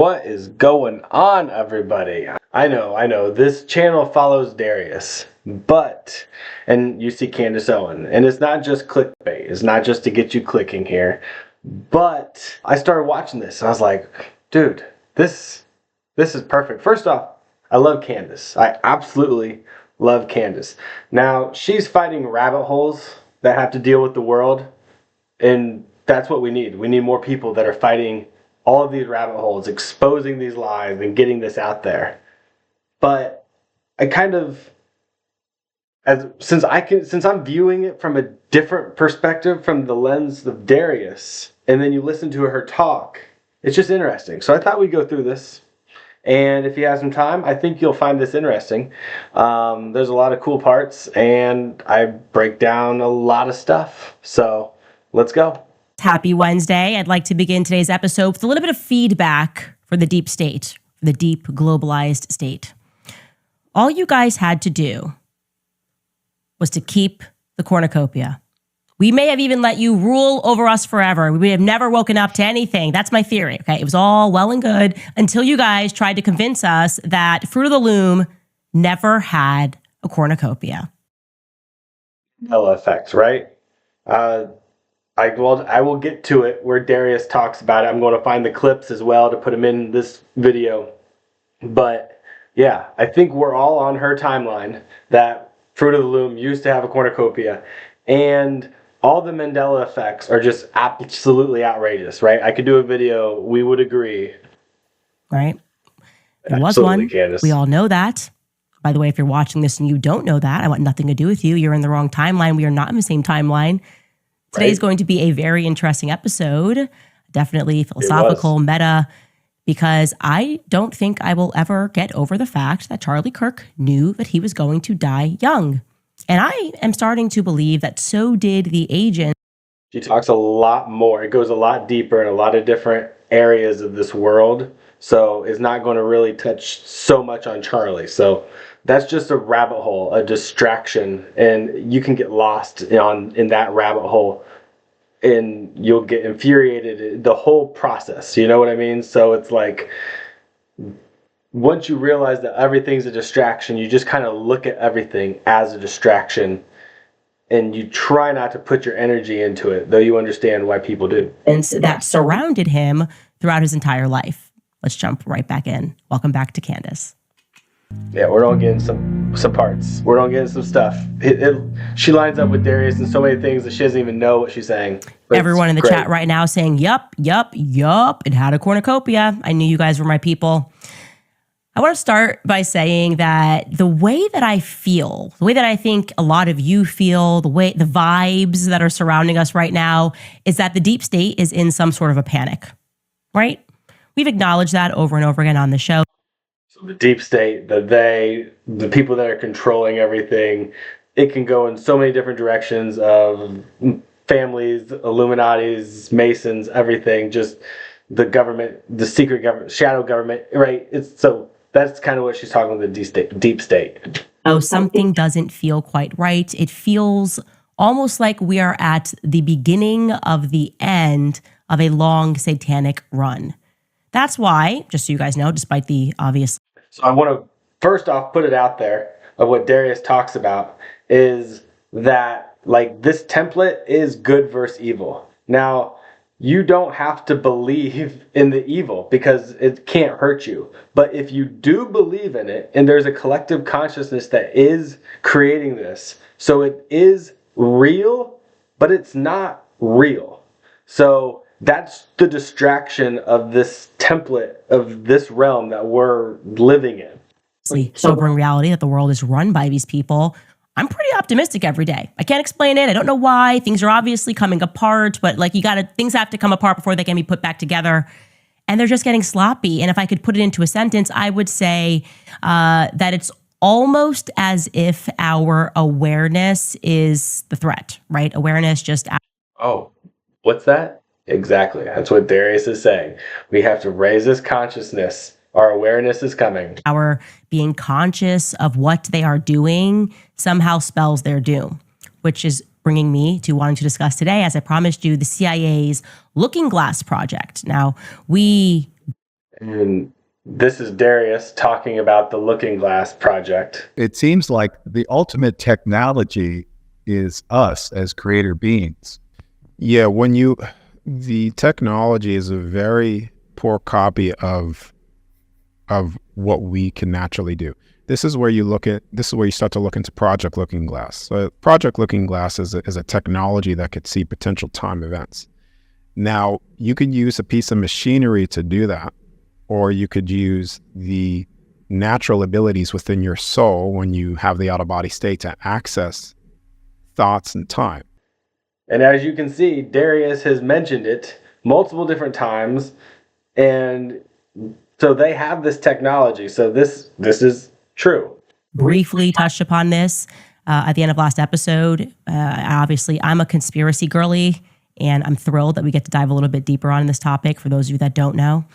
What is going on, everybody? I know, this channel follows Darius, and you see Candace Owens, and it's not just clickbait, it's not just to get you clicking here, but I started watching this, and I was like, dude, this is perfect. First off, I love Candace. I absolutely love Candace. Now, she's fighting rabbit holes that have to deal with the world, and that's what we need. We need more people that are fighting all of these rabbit holes, exposing these lies and getting this out there. But I kind of, since I'm viewing it from a different perspective, from the lens of Darius, and then you listen to her talk, it's just interesting. So I thought we'd go through this. And if you have some time, I think you'll find this interesting. There's a lot of cool parts, and I break down a lot of stuff. So let's go. Happy Wednesday. I'd like to begin today's episode with a little bit of feedback for the deep state, the deep globalized state. All you guys had to do was to keep the cornucopia. We may have even let you rule over us forever. We may have never woken up to anything. That's my theory, okay? It was all well and good until you guys tried to convince us that Fruit of the Loom never had a cornucopia. No effects, right? I will get to it where Darius talks about it. I'm going to find the clips as well to put them in this video. But yeah, I think we're all on her timeline that Fruit of the Loom used to have a cornucopia. And all the Mandela effects are just absolutely outrageous, right? I could do a video. We would agree. Right? There was one. Candace. We all know that. By the way, if you're watching this and you don't know that, I want nothing to do with you. You're in the wrong timeline. We are not in the same timeline. Today's going to be a very interesting episode, definitely philosophical, meta, because I don't think I will ever get over the fact that Charlie Kirk knew that he was going to die young. And I am starting to believe that so did the agent. She talks a lot more. It goes a lot deeper in a lot of different areas of this world. So it's not going to really touch so much on Charlie. So that's just a rabbit hole, a distraction, and you can get lost in that rabbit hole, and you'll get infuriated the whole process. You know what I mean? So it's like, once you realize that everything's a distraction, you just kind of look at everything as a distraction, and you try not to put your energy into it, though you understand why people do. And so that surrounded him throughout his entire life. Let's jump right back in. Welcome back to Candace. Yeah, we're gonna get in some parts. We're gonna get in some stuff. She lines up with Darius in so many things that she doesn't even know what she's saying. But everyone in the chat right now saying, yup, it had a cornucopia. I knew you guys were my people. I want to start by saying that the way that I feel, the way that I think a lot of you feel, the vibes that are surrounding us right now is that the deep state is in some sort of a panic, right? We've acknowledged that over and over again on the show. So the deep state, the people that are controlling everything, it can go in so many different directions of families, Illuminatis, Masons, everything, just the government, the secret government, shadow government, right? So that's kind of what she's talking about, the deep state. Oh, something doesn't feel quite right. It feels almost like we are at the beginning of the end of a long satanic run. That's why, just so you guys know, despite the obvious. So I want to first off put it out there of what Darius talks about is that, like, this template is good versus evil. Now, you don't have to believe in the evil because it can't hurt you. But if you do believe in it, and there's a collective consciousness that is creating this, so it is real, but it's not real. So that's the distraction of this template of this realm that we're living in. Sobering reality that the world is run by these people. I'm pretty optimistic every day. I can't explain it. I don't know why. Things are obviously coming apart, but like things have to come apart before they can be put back together. And they're just getting sloppy. And if I could put it into a sentence, I would say that it's almost as if our awareness is the threat, right? Awareness just. Oh, what's that? Exactly. That's what Darius is saying. We have to raise this consciousness. Our awareness is coming. Our being conscious of what they are doing somehow spells their doom, which is bringing me to wanting to discuss today, as I promised you, the CIA's Looking Glass Project. Now, we And this is Darius talking about the Looking Glass project. It seems like the ultimate technology is us as creator beings. Yeah, the technology is a very poor copy of what we can naturally do. This is where you start to look into Project Looking Glass. So Project Looking Glass is a technology that could see potential time events. Now, you could use a piece of machinery to do that, or you could use the natural abilities within your soul when you have the out-of-body state to access thoughts and time. And as you can see, Darius has mentioned it multiple different times. And so they have this technology. So this is true. Briefly touched upon this at the end of last episode. Obviously, I'm a conspiracy girly, and I'm thrilled that we get to dive a little bit deeper on this topic for those of you that don't know.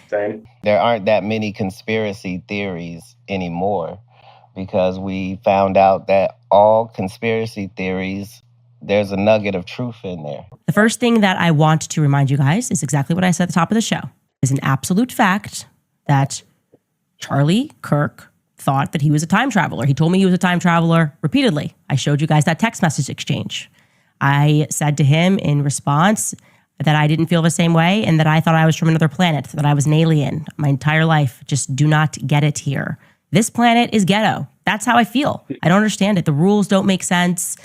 Same. There aren't that many conspiracy theories anymore because we found out that all conspiracy theories, there's a nugget of truth in there. The first thing that I want to remind you guys is exactly what I said at the top of the show. It's an absolute fact that Charlie Kirk thought that he was a time traveler. He told me he was a time traveler repeatedly. I showed you guys that text message exchange. I said to him in response that I didn't feel the same way and that I thought I was from another planet, that I was an alien my entire life. Just do not get it here. This planet is ghetto. That's how I feel. I don't understand it. The rules don't make sense.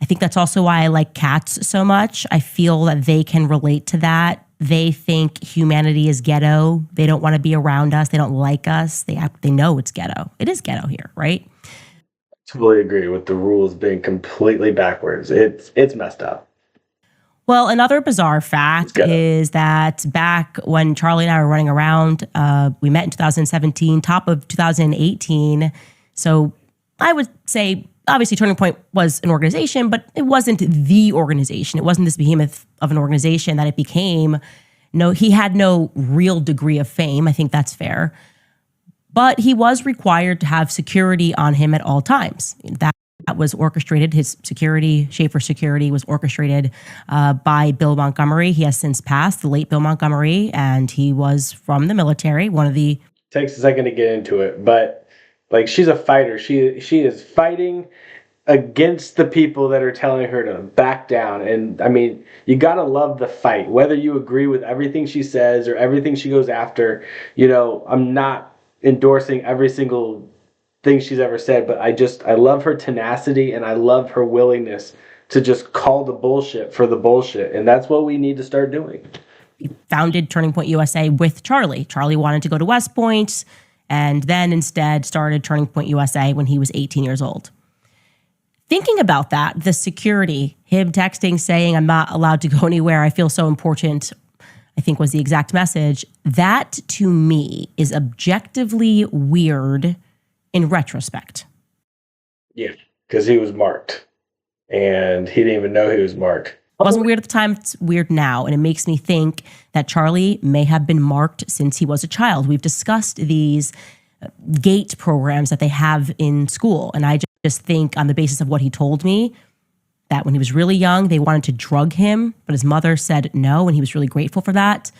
I think that's also why I like cats so much. I feel that they can relate to that. They think humanity is ghetto. They don't want to be around us. They don't like us. They know it's ghetto. It is ghetto here, right? Totally agree with the rules being completely backwards. It's messed up. Well, another bizarre fact is that back when Charlie and I were running around, we met in 2017, top of 2018. So I would say, obviously, Turning Point was an organization, but it wasn't the organization. It wasn't this behemoth of an organization that it became. No, he had no real degree of fame. I think that's fair. But he was required to have security on him at all times. That was orchestrated. His security, Schaefer Security, was orchestrated by Bill Montgomery. He has since passed, the late Bill Montgomery, and he was from the military. Takes a second to get into it, but like, she's a fighter. She is fighting against the people that are telling her to back down. And I mean, you gotta love the fight, whether you agree with everything she says or everything she goes after. I'm not endorsing every single thing she's ever said, but I love her tenacity and I love her willingness to just call the bullshit for the bullshit. And that's what we need to start doing. He founded Turning Point USA with Charlie. Charlie wanted to go to West Point and then instead started Turning Point USA when he was 18 years old. Thinking about that, the security, him texting saying, "I'm not allowed to go anywhere, I feel so important," I think was the exact message. That, to me, is objectively weird in retrospect. Yeah, because he was marked. And he didn't even know he was marked. It wasn't weird at the time, it's weird now. And it makes me think that Charlie may have been marked since he was a child. We've discussed these GATE programs that they have in school. And I just think, on the basis of what he told me, that when he was really young, they wanted to drug him, but his mother said no, and he was really grateful for that.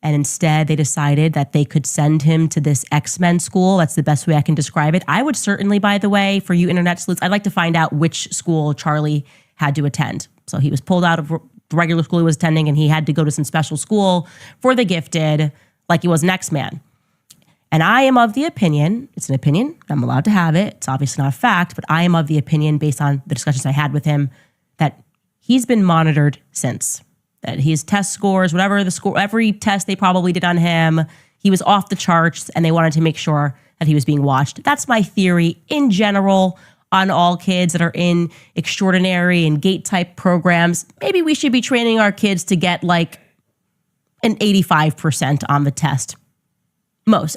And instead, they decided that they could send him to this X-Men school. That's the best way I can describe it. I would certainly, by the way, for you internet sleuths, I'd like to find out which school Charlie had to attend. So he was pulled out of the regular school he was attending, and he had to go to some special school for the gifted, like he was an X-Man. And I am of the opinion, it's an opinion, I'm allowed to have it, it's obviously not a fact, but I am of the opinion, based on the discussions I had with him, that he's been monitored since. That his test scores, whatever the score, every test they probably did on him, he was off the charts, and they wanted to make sure that he was being watched. That's my theory in general on all kids that are in extraordinary and GATE type programs. Maybe we should be training our kids to get like an 85% on the test.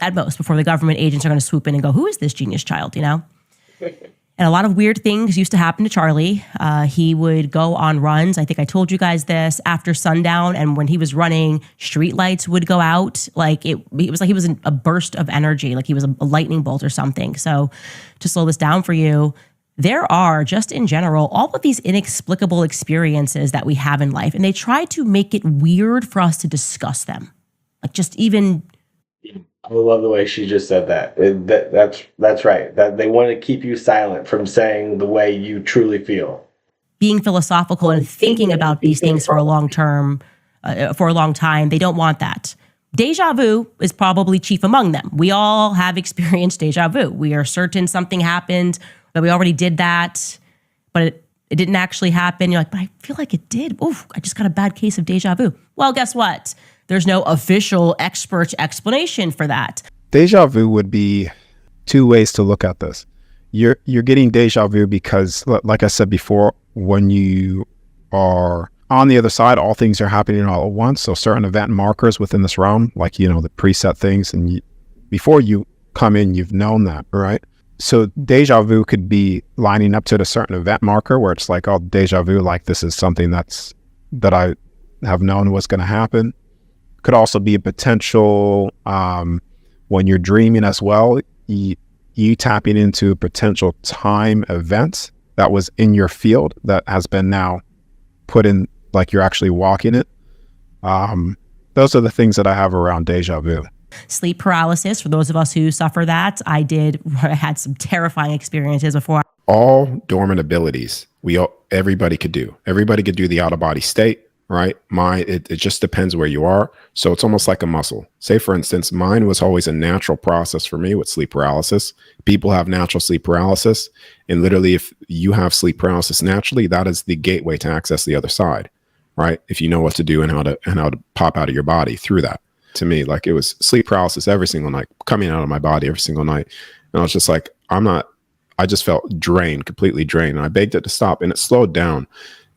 At most, before the government agents are going to swoop in and go, "Who is this genius child?" And a lot of weird things used to happen to Charlie. He would go on runs. I think I told you guys this, after sundown. And when he was running, street lights would go out. It was like he was in a burst of energy, like he was a lightning bolt or something. So to slow this down for you, there are, just in general, all of these inexplicable experiences that we have in life. And they try to make it weird for us to discuss them. Like, just even I love the way she just said that. That's right. That they want to keep you silent from saying the way you truly feel. Being philosophical and thinking about these things for a long term, for a long time, they don't want that. Deja vu is probably chief among them. We all have experienced deja vu. We are certain something happened, that we already did that, but it didn't actually happen. You're like, but I feel like it did. Oof, I just got a bad case of deja vu. Well, guess what? There's no official expert explanation for that. Deja vu would be two ways to look at this. You're getting deja vu because, like I said before, when you are on the other side, all things are happening all at once. So certain event markers within this realm, like, the preset things, and before you come in, you've known that, right? So deja vu could be lining up to a certain event marker where it's like, oh, deja vu, like this is something that I have known was going to happen. Could also be a potential, when you're dreaming as well, you tapping into a potential time event that was in your field that has been now put in, like you're actually walking it. Those are the things that I have around deja vu. Sleep paralysis, for those of us who suffer that, I had some terrifying experiences before. All dormant abilities, everybody could do. Everybody could do the out of body state, right? It just depends where you are. So it's almost like a muscle. Say, for instance, mine was always a natural process for me with sleep paralysis. People have natural sleep paralysis. And literally, if you have sleep paralysis naturally, that is the gateway to access the other side, right? If you know what to do and how to pop out of your body through that. To me, like, it was sleep paralysis every single night, coming out of my body every single night. And I was just like, I just felt drained, completely drained. And I begged it to stop, and it slowed down.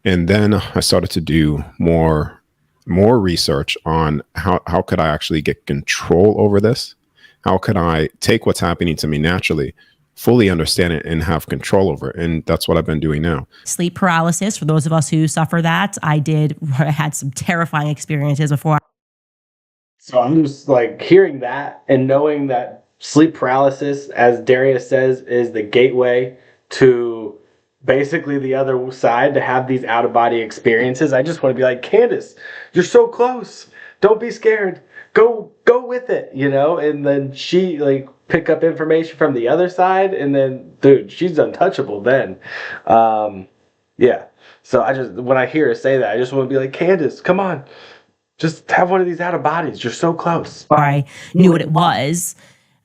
And then I started to do more research on how could I actually get control over this? How could I take what's happening to me naturally, fully understand it, and have control over it? And that's what I've been doing now. Sleep paralysis, for those of us who suffer that, I had some terrifying experiences before. So I'm just like hearing that and knowing that sleep paralysis, as Darius says, is the gateway to basically the other side, to have these out of body experiences. I just want to be like, Candace, you're so close. Don't be scared. Go with it, And then she like pick up information from the other side, and then dude, she's untouchable then. Yeah. So when I hear her say that, I just want to be like, Candace, come on. Just have one of these out of bodies. You're so close. I knew what it was.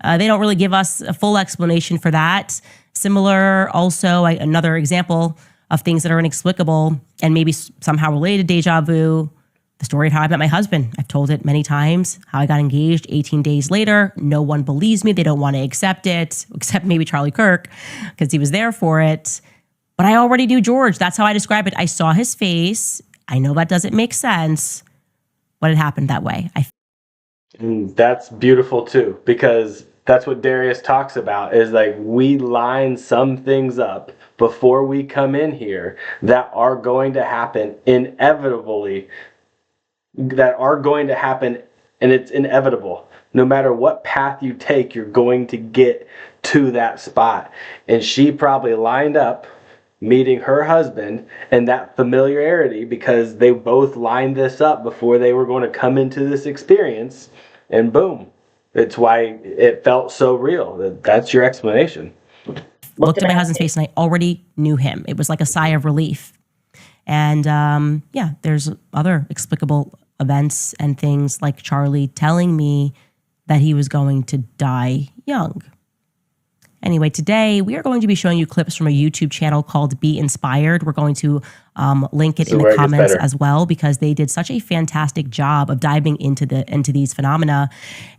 They don't really give us a full explanation for that. Similar, also, another example of things that are inexplicable and maybe somehow related to deja vu, the story of how I met my husband. I've told it many times, how I got engaged 18 days later. No one believes me. They don't want to accept it, except maybe Charlie Kirk, because he was there for it. But I already knew George. That's how I describe it. I saw his face. I know that doesn't make sense, but it happened that way. And that's beautiful too, because that's what Darius talks about, is like we line some things up before we come in here that are going to happen inevitably, and it's inevitable. No matter what path you take, you're going to get to that spot. And she probably lined up meeting her husband and that familiarity, because they both lined this up before they were going to come into this experience, and boom. It's why it felt so real. That's your explanation. Looked at my husband's face and I already knew him. It was like a sigh of relief. And there's other explicable events and things, like Charlie telling me that he was going to die young. Anyway, today we are going to be showing you clips from a YouTube channel called Be Inspired. We're going to link it in the comments as well, because they did such a fantastic job of diving into these phenomena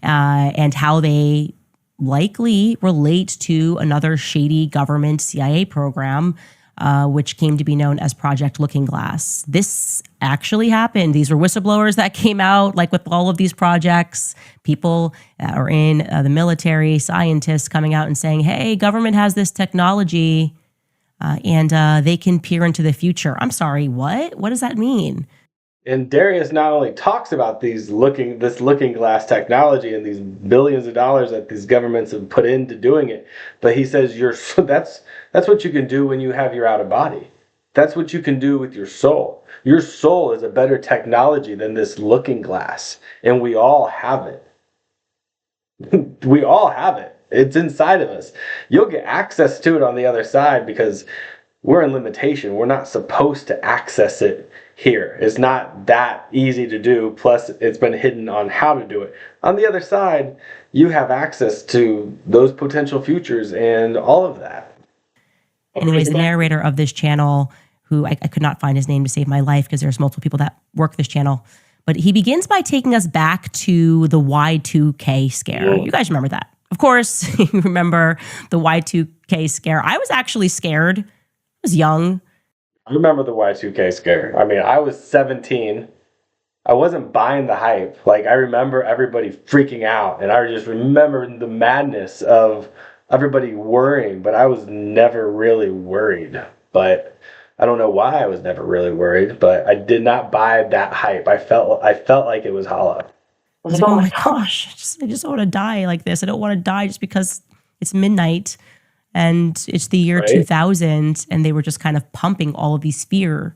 and how they likely relate to another shady government CIA program, which came to be known as Project Looking Glass. This actually happened. These were whistleblowers that came out, like with all of these projects, people that are in the military, scientists coming out and saying, hey, government has this technology and they can peer into the future. I'm sorry, what? What does that mean? And Darius not only talks about this looking glass technology and these billions of dollars that these governments have put into doing it, but he says that's what you can do when you have your out of body. That's what you can do with your soul. Your soul is a better technology than this looking glass, and we all have it. We all have it. It's inside of us. You'll get access to it on the other side because we're in limitation. We're not supposed to access it here. It's not that easy to do. Plus, it's been hidden on how to do it. On the other side, you have access to those potential futures and all of that. Anyways, the narrator of this channel, who I could not find his name to save my life because there's multiple people that work this channel, but he begins by taking us back to the Y2K scare. You guys remember that? Of course, you remember the Y2K scare. I was actually scared. I was young. I remember the Y2K scare. I mean, I was 17. I wasn't buying the hype. Like, I remember everybody freaking out, and I just remember the madness of everybody worrying, but I was never really worried. But I don't know why I was never really worried, but I did not buy that hype. I felt like it was hollow. I was like, oh my gosh, I just want to die like this. I don't want to die just because it's midnight and it's the year 2000, and they were just kind of pumping all this fear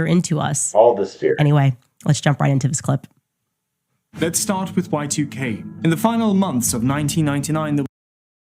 into us. All this fear. Anyway, let's jump right into this clip. Let's start with Y2K. In the final months of 1999, there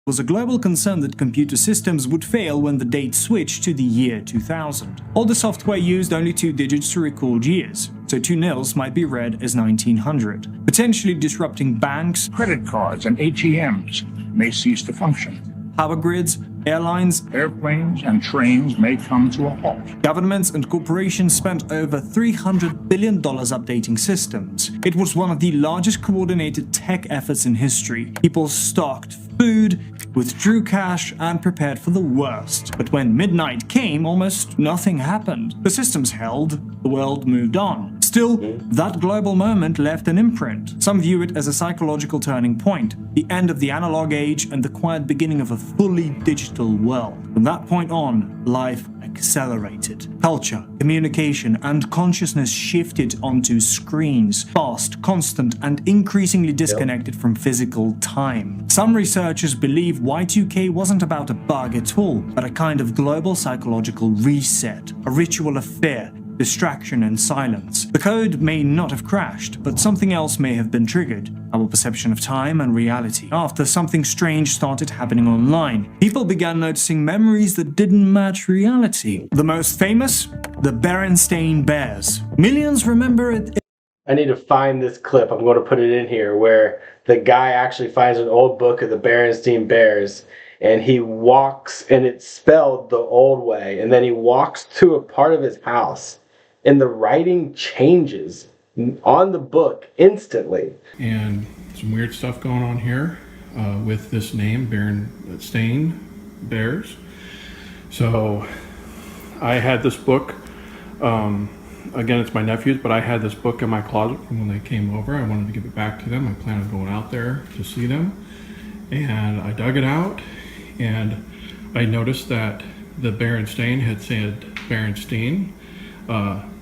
was a global concern that computer systems would fail when the date switched to the year 2000. All the software used only 2 digits to record years, so 2 nils might be read as 1900, potentially disrupting banks, Credit cards and ATMs may cease to function. power grids, airlines, Airplanes and trains may come to a halt. governments and corporations spent over $300 billion updating systems. It was one of the largest coordinated tech efforts in history. People stocked food, withdrew cash, and prepared for the worst. But when midnight came, almost nothing happened. The systems held, the world moved on. Still, that global moment left an imprint. Some view it as a psychological turning point, the end of the analog age and the quiet beginning of a fully digital world. From that point on, life accelerated. Culture, communication, and consciousness shifted onto screens, fast, constant, and increasingly disconnected from physical time. Some researchers believe Y2K wasn't about a bug at all, but a kind of global psychological reset, a ritual of fear, distraction, and silence. The code may not have crashed, but something else may have been triggered. Our perception of time and reality. After something strange started happening online, people began noticing memories that didn't match reality. The most famous? The Berenstein bears. Millions remember it. I need to find this clip. I'm going to put it in here where the guy actually finds an old book of the Berenstein Bears, and he walks, and it's spelled the old way, and then he walks to a part of his house, and the writing changes on the book instantly. And some weird stuff going on here with this name, Berenstein Bears. So I had this book. Again, it's my nephew's, but I had this book in my closet from when they came over. I wanted to give it back to them. I planned on going out there to see them. And I dug it out, and I noticed that the Berenstein had said Berenstein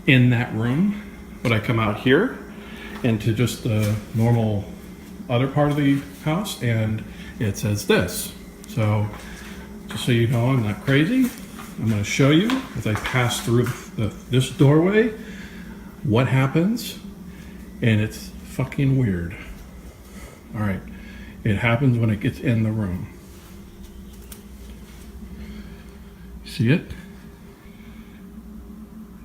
in that room. But I come out here into just the normal other part of the house, and it says this. So just so you know I'm not crazy, I'm going to show you as I pass through this doorway what happens, and it's fucking weird. All right, it happens when it gets in the room. See it?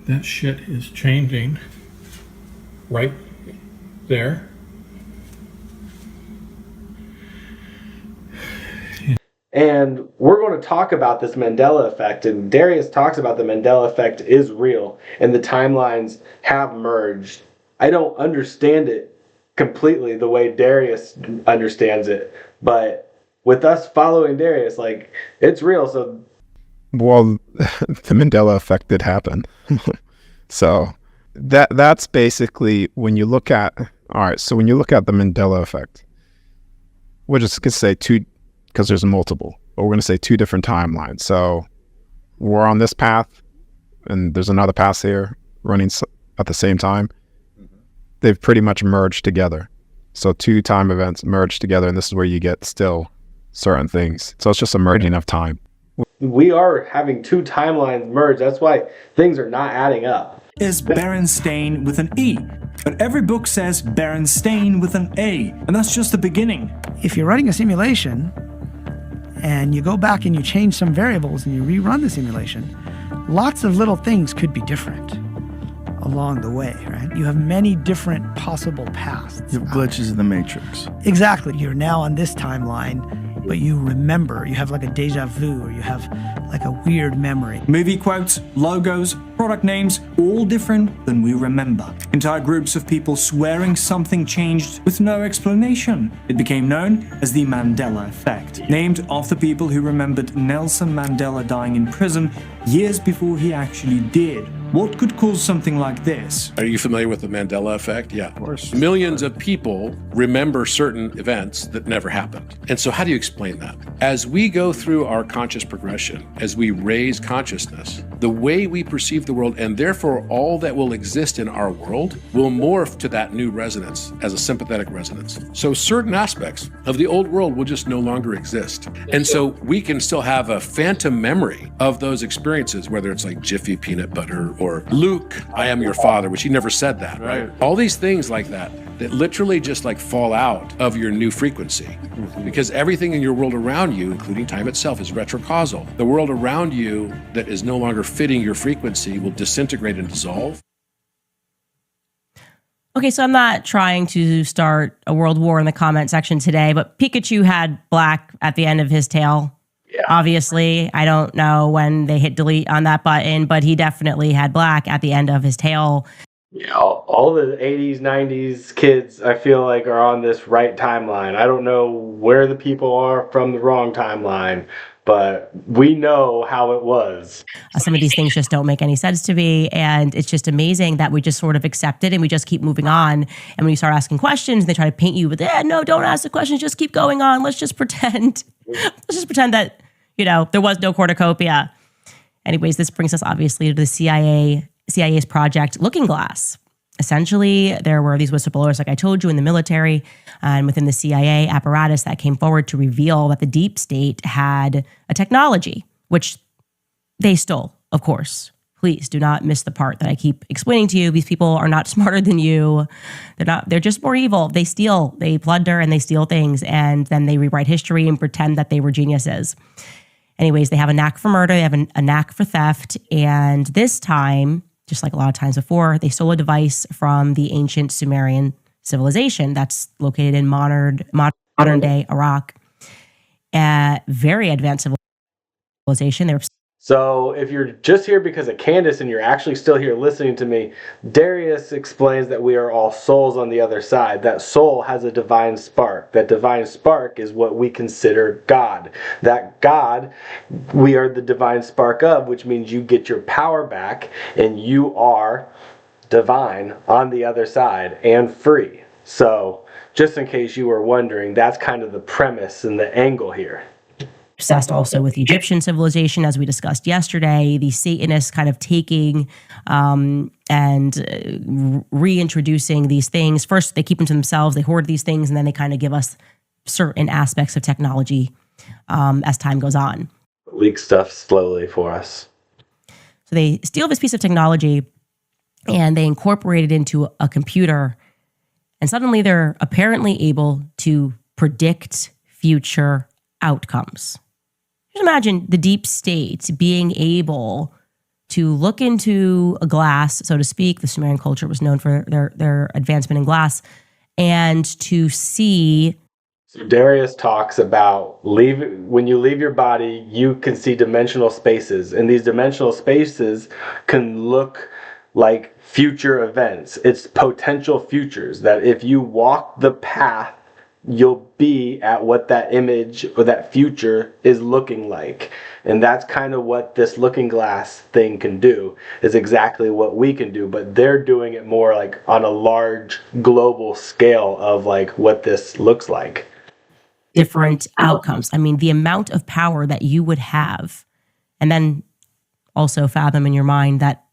That shit is changing right there. And we're going to talk about this Mandela effect, and Darius talks about the Mandela effect is real, and the timelines have merged. I don't understand it completely the way Darius understands it, but with us following Darius, like, it's real. So, Well, the Mandela effect did happen. So that's basically when you look at, all right, so when you look at the Mandela effect, we're just going to say two, because there's multiple, but we're going to say 2 different timelines. So we're on this path, and there's another path here running at the same time. They've pretty much merged together. So 2 time events merged together, and this is where you get still certain things. So it's just a merging of time. we are having 2 timelines merge. That's why things are not adding up. is Berenstein with an E, but every book says Berenstein with an A, and that's just the beginning. If you're running a simulation and you go back and you change some variables and you rerun the simulation, lots of little things could be different along the way, right? You have many different possible paths. You have glitches in the matrix. Exactly. You're now on this timeline, but you remember. You have like a deja vu, or you have like a weird memory. Movie quotes, logos, product names, all different than we remember. Entire groups of people swearing something changed with no explanation. It became known as the Mandela effect, named after people who remembered Nelson Mandela dying in prison years before he actually did. What could cause something like this? Are you familiar with the Mandela effect? Yeah. Of course. Millions of people remember certain events that never happened. And so how do you explain that? As we go through our conscious progression, as we raise consciousness, the way we perceive the world, and therefore all that will exist in our world, will morph to that new resonance as a sympathetic resonance. So certain aspects of the old world will just no longer exist. And so we can still have a phantom memory of those experiences, whether it's like Jiffy peanut butter or Luke, I am your father, which he never said that, right? All these things like that literally just like fall out of your new frequency. Because everything in your world around you, including time itself, is retrocausal. The world around you that is no longer fitting your frequency will disintegrate and dissolve. Okay, so I'm not trying to start a world war in the comment section today, but Pikachu had black at the end of his tail. Yeah. Obviously, I don't know when they hit delete on that button, but he definitely had black at the end of his tail. Yeah, all the 80s, 90s kids, I feel like, are on this right timeline. I don't know where the people are from the wrong timeline, but we know how it was. Some of these things just don't make any sense to me, and it's just amazing that we just sort of accept it and we just keep moving on. And when you start asking questions, they try to paint you with, no, don't ask the questions, just keep going on. Let's just pretend. Let's just pretend that, there was no cornucopia. Anyways, this brings us obviously to the CIA's project Looking Glass. Essentially, there were these whistleblowers, like I told you, in the military and within the CIA apparatus that came forward to reveal that the deep state had a technology, which they stole, of course. Please do not miss the part that I keep explaining to you. These people are not smarter than you. They're just more evil. They steal, they plunder, and they steal things, and then they rewrite history and pretend that they were geniuses. Anyways, they have a knack for murder, they have a knack for theft, and this time, just like a lot of times before, they stole a device from the ancient Sumerian civilization that's located in modern-day Iraq. Very advanced civilization. So if you're just here because of Candace and you're actually still here listening to me, Darius explains that we are all souls on the other side. That soul has a divine spark. That divine spark is what we consider God. That God, we are the divine spark of, which means you get your power back and you are divine on the other side and free. So just in case you were wondering, that's kind of the premise and the angle here. Obsessed also with Egyptian civilization, as we discussed yesterday, the Satanists kind of taking and reintroducing these things. First, they keep them to themselves, they hoard these things, and then they kind of give us certain aspects of technology as time goes on. Leak stuff slowly for us. So they steal this piece of technology and they incorporate it into a computer, and suddenly they're apparently able to predict future outcomes. Just imagine the deep state being able to look into a glass, so to speak. The Sumerian culture was known for their advancement in glass, and to see. So Darius talks about when you leave your body, you can see dimensional spaces, and these dimensional spaces can look like future events. It's potential futures that if you walk the path, you'll be at what that image or that future is looking like. And that's kind of what this looking glass thing can do, is exactly what we can do, but they're doing it more like on a large global scale of like what this looks like. Different outcomes. I mean, the amount of power that you would have, and then also fathom in your mind that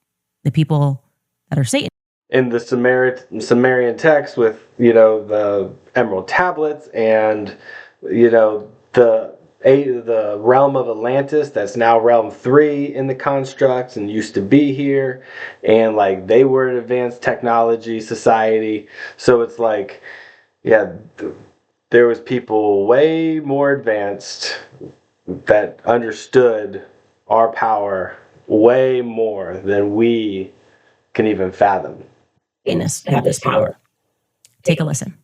the people that are Satan. In the Sumerian text with, the emerald tablets and, the the realm of Atlantis that's now realm 3 in the constructs and used to be here, and like they were an advanced technology society. So it's like, yeah, there was people way more advanced that understood our power way more than we can even fathom. Have this power. Take a listen.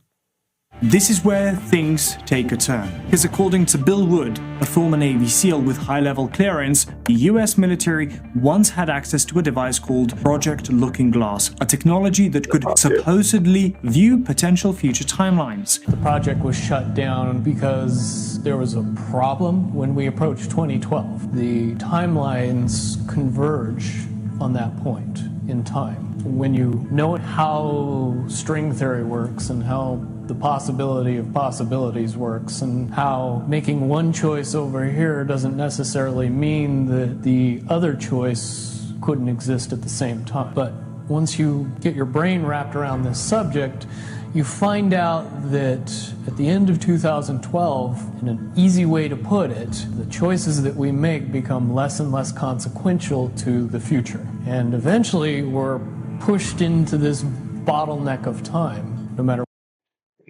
This is where things take a turn, because according to Bill Wood, a former Navy SEAL with high-level clearance, the US military once had access to a device called Project Looking Glass, a technology that could supposedly view potential future timelines. The project was shut down because there was a problem when we approached 2012. The timelines converge on that point in time. When you know how string theory works and how the possibility of possibilities works and how making one choice over here doesn't necessarily mean that the other choice couldn't exist at the same time. But once you get your brain wrapped around this subject, you find out that at the end of 2012, in an easy way to put it, the choices that we make become less and less consequential to the future. And eventually we're pushed into this bottleneck of time, no matter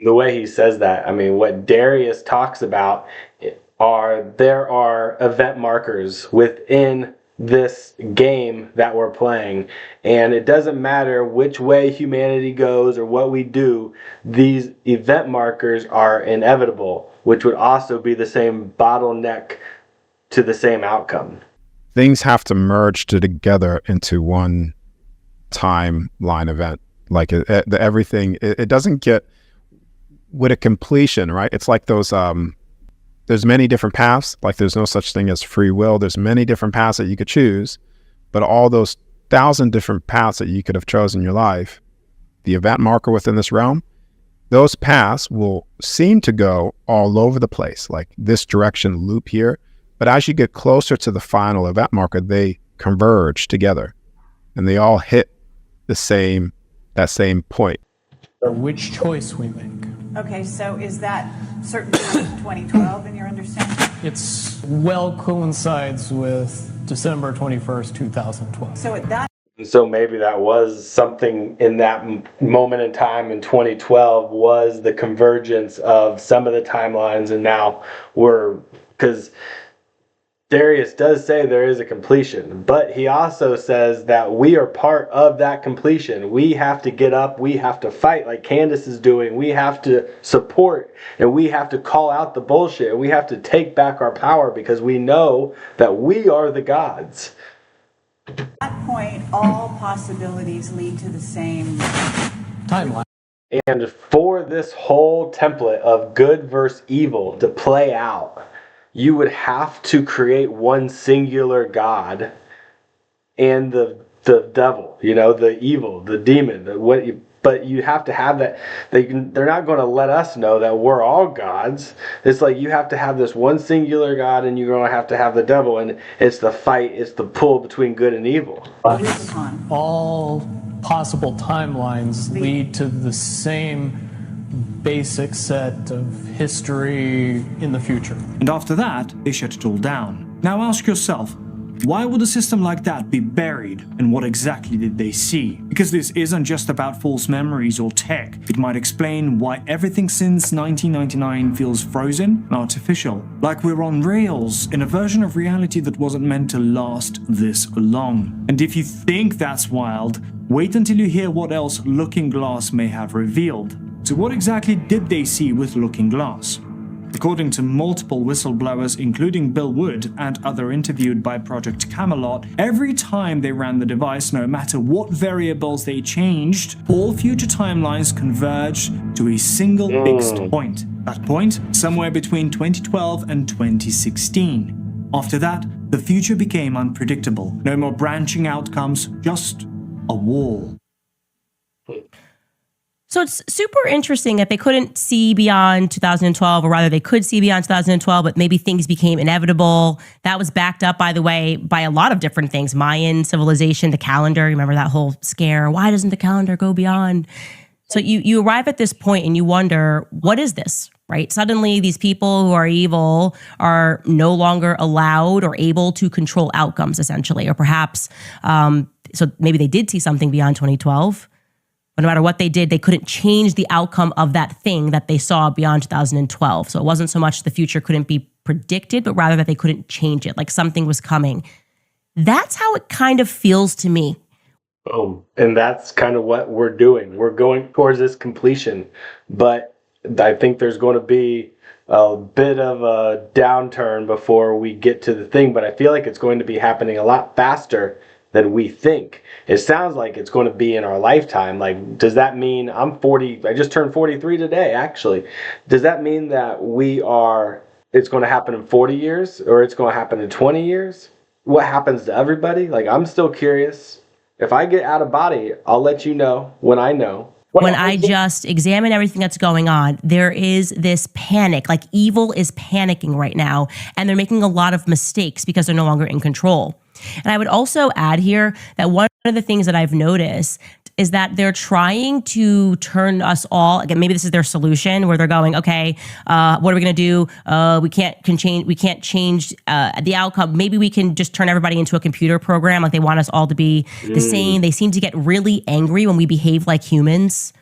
the way he says that. I mean, what Darius talks about there are event markers within this game that we're playing, and it doesn't matter which way humanity goes or what we do, these event markers are inevitable, which would also be the same bottleneck to the same outcome. Things have to merge together into one timeline event. Like everything, it doesn't get with a completion, right? It's like those, there's many different paths. Like there's no such thing as free will. There's many different paths that you could choose, but all those 1,000 different paths that you could have chosen in your life, the event marker within this realm, those paths will seem to go all over the place, like this direction loop here. But as you get closer to the final event marker, they converge together and they all hit that same point. which choice we make. Okay, so is that certainly 2012 in your understanding? It's well coincides with December 21st, 2012. So at that So maybe that was something in that moment in time in 2012 was the convergence of some of the timelines, and now because Darius does say there is a completion, but he also says that we are part of that completion. We have to get up, we have to fight like Candace is doing, we have to support, and we have to call out the bullshit, and we have to take back our power because we know that we are the gods. At that point, all possibilities lead to the same timeline. And for this whole template of good versus evil to play out, you would have to create one singular god and the devil, the evil, the demon, but you have to have that. They're not going to let us know that we're all gods. It's like you have to have this one singular god, and you're going to have the devil, and it's the fight, it's the pull between good and evil. All possible timelines lead to the same basic set of history in the future. And after that, they shut it all down. Now ask yourself, why would a system like that be buried, and what exactly did they see? Because this isn't just about false memories or tech. It might explain why everything since 1999 feels frozen and artificial, like we're on rails in a version of reality that wasn't meant to last this long. And if you think that's wild, wait until you hear what else Looking Glass may have revealed. So what exactly did they see with Looking Glass? According to multiple whistleblowers, including Bill Wood and other interviewed by Project Camelot, every time they ran the device, no matter what variables they changed, all future timelines converged to a single fixed point. That point, somewhere between 2012 and 2016. After that, the future became unpredictable. No more branching outcomes, just a wall. So it's super interesting that they couldn't see beyond 2012, or rather they could see beyond 2012, but maybe things became inevitable. That was backed up, by the way, by a lot of different things. Mayan civilization, the calendar, remember that whole scare? Why doesn't the calendar go beyond? So you arrive at this point and you wonder, what is this, right? Suddenly these people who are evil are no longer allowed or able to control outcomes, essentially, or perhaps, so maybe they did see something beyond 2012, but no matter what they did, they couldn't change the outcome of that thing that they saw beyond 2012. So it wasn't so much the future couldn't be predicted, but rather that they couldn't change it, like something was coming. That's how it kind of feels to me. Boom. And that's kind of what we're doing. We're going towards this completion. But I think there's going to be a bit of a downturn before we get to the thing. But I feel like it's going to be happening a lot faster than we think. It sounds like it's going to be in our lifetime. Like, does that mean I'm 40? I just turned 43 today, actually. Does that mean that it's going to happen in 40 years or it's going to happen in 20 years? What happens to everybody? Like, I'm still curious. If I get out of body, I'll let you know when I know. When I just examine everything that's going on, there is this panic, like evil is panicking right now, and they're making a lot of mistakes because they're no longer in control. And I would also add here that one of the things that I've noticed is that they're trying to turn us all, again, maybe this is their solution where they're going, okay, what are we going to do? We can't change the outcome. Maybe we can just turn everybody into a computer program. Like they want us all to be the same. They seem to get really angry when we behave like humans.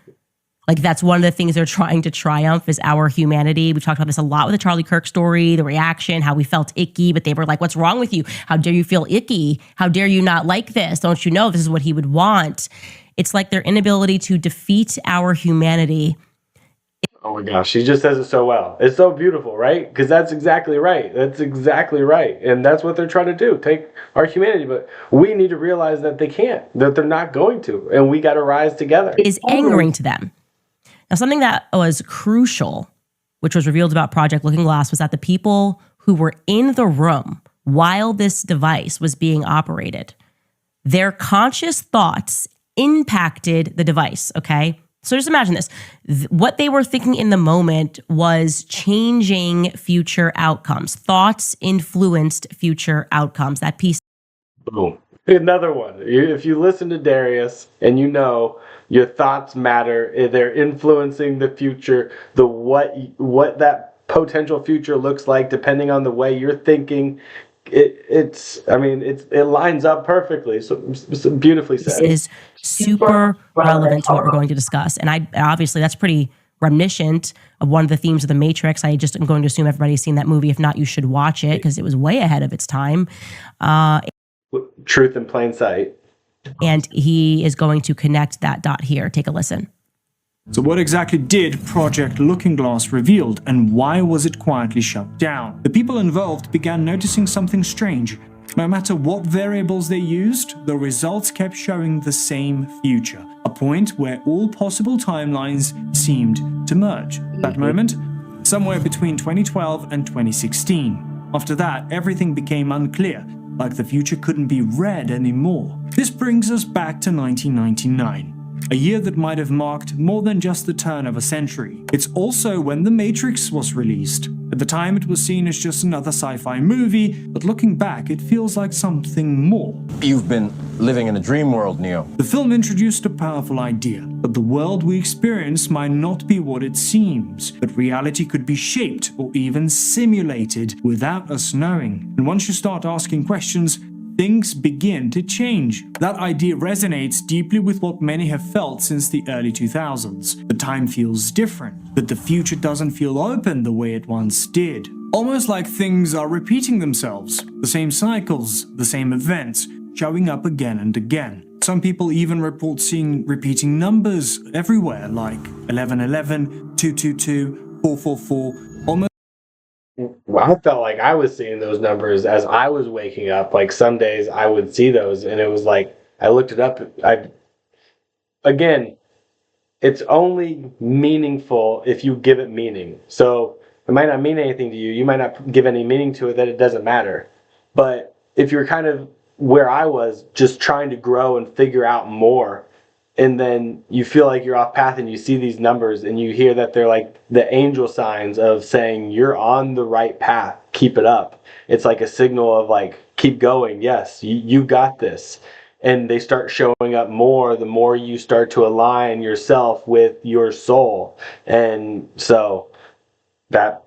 Like that's one of the things they're trying to triumph is our humanity. We talked about this a lot with the Charlie Kirk story, the reaction, how we felt icky, but they were like, what's wrong with you? How dare you feel icky? How dare you not like this? Don't you know this is what he would want? It's like their inability to defeat our humanity. Oh my gosh, she just says it so well. It's so beautiful, right? Because that's exactly right. That's exactly right. And that's what they're trying to do, take our humanity. But we need to realize that they can't, that they're not going to. And we got to rise together. It is angering to them. Now, something that was crucial, which was revealed about Project Looking Glass, was that the people who were in the room while this device was being operated, their conscious thoughts impacted the device, okay? So just imagine this. What they were thinking in the moment was changing future outcomes. Thoughts influenced future outcomes. That piece. Boom. Another one. If you listen to Darius and you know your thoughts matter, they're influencing the future, what that potential future looks like depending on the way you're thinking. It lines up perfectly. So beautifully said. This is super relevant to what we're going to discuss. And obviously that's pretty reminiscent of one of the themes of The Matrix. I just am going to assume everybody's seen that movie. If not, you should watch it because it was way ahead of its time. Truth in plain sight. And he is going to connect that dot here. Take a listen. So what exactly did Project Looking Glass reveal, and why was it quietly shut down? The people involved began noticing something strange. No matter what variables they used, the results kept showing the same future, a point where all possible timelines seemed to merge. At that moment, somewhere between 2012 and 2016. After that, everything became unclear, like the future couldn't be read anymore. This brings us back to 1999. A year that might have marked more than just the turn of a century. It's also when The Matrix was released. At the time it was seen as just another sci-fi movie, but looking back it feels like something more. You've been living in a dream world, Neo. The film introduced a powerful idea, that the world we experience might not be what it seems, that reality could be shaped or even simulated without us knowing. And once you start asking questions, things begin to change. That idea resonates deeply with what many have felt since the early 2000s. The time feels different, that the future doesn't feel open the way it once did. Almost like things are repeating themselves. The same cycles, the same events, showing up again and again. Some people even report seeing repeating numbers everywhere, like 1111, 222, 444, almost. I felt like I was seeing those numbers as I was waking up. Like some days I would see those and it was like, I looked it up. Again, it's only meaningful if you give it meaning. So it might not mean anything to you. You might not give any meaning to it, that it doesn't matter. But if you're kind of where I was, just trying to grow and figure out more, and then you feel like you're off path and you see these numbers and you hear that they're like the angel signs of saying you're on the right path, keep it up. It's like a signal of like, keep going. Yes, you got this. and they start showing up more the more you start to align yourself with your soul. And so that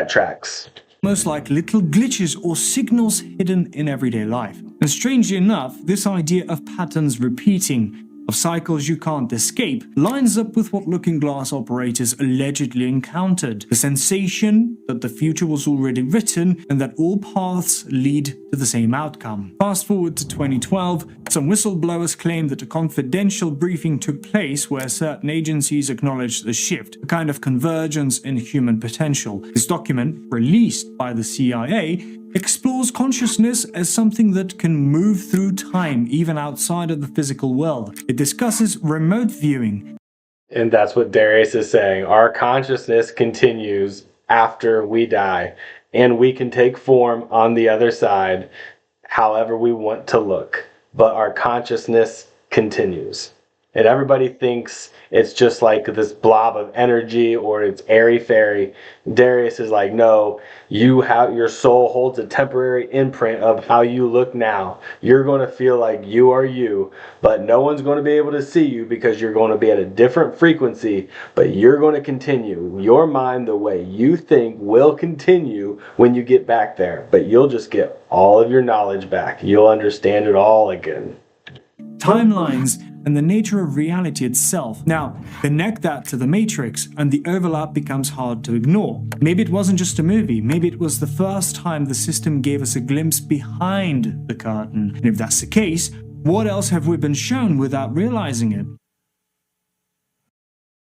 tracks. Almost like little glitches or signals hidden in everyday life. And strangely enough, this idea of patterns repeating, of cycles you can't escape, lines up with what Looking Glass operators allegedly encountered. The sensation that the future was already written and that all paths lead to the same outcome. Fast forward to 2012, some whistleblowers claim that a confidential briefing took place where certain agencies acknowledged the shift, a kind of convergence in human potential. This document, released by the CIA, explores consciousness as something that can move through time, even outside of the physical world. It discusses remote viewing. And that's what Darius is saying. Our consciousness continues after we die, and we can take form on the other side however we want to look, but our consciousness continues. And everybody thinks it's just like this blob of energy or it's airy-fairy. Darius is like, no, your soul holds a temporary imprint of how you look now. You're going to feel like you are you, but no one's going to be able to see you because you're going to be at a different frequency, but you're going to continue. Your mind, the way you think, will continue when you get back there, but you'll just get all of your knowledge back. You'll understand it all again. Timelines and the nature of reality itself. Now, connect that to the Matrix and the overlap becomes hard to ignore. Maybe it wasn't just a movie, maybe it was the first time the system gave us a glimpse behind the curtain. And if that's the case, what else have we been shown without realizing it?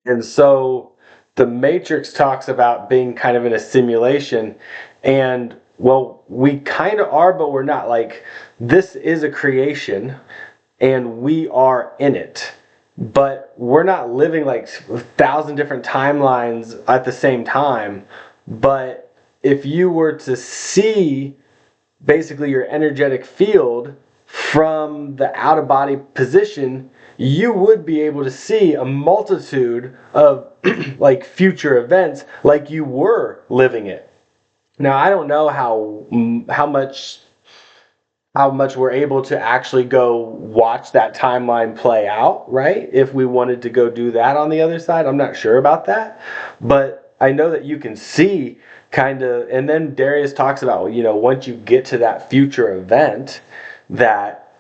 And so the Matrix talks about being kind of in a simulation, and well, we kind of are, but we're not. Like, this is a creation and we are in it, but we're not living like 1,000 different timelines at the same time. But if you were to see basically your energetic field from the out-of-body position, you would be able to see a multitude of like future events like you were living it. Now, I don't know how much we're able to actually go watch that timeline play out, right? If we wanted to go do that on the other side, I'm not sure about that. But I know that you can see kind of, and then Darius talks about, once you get to that future event,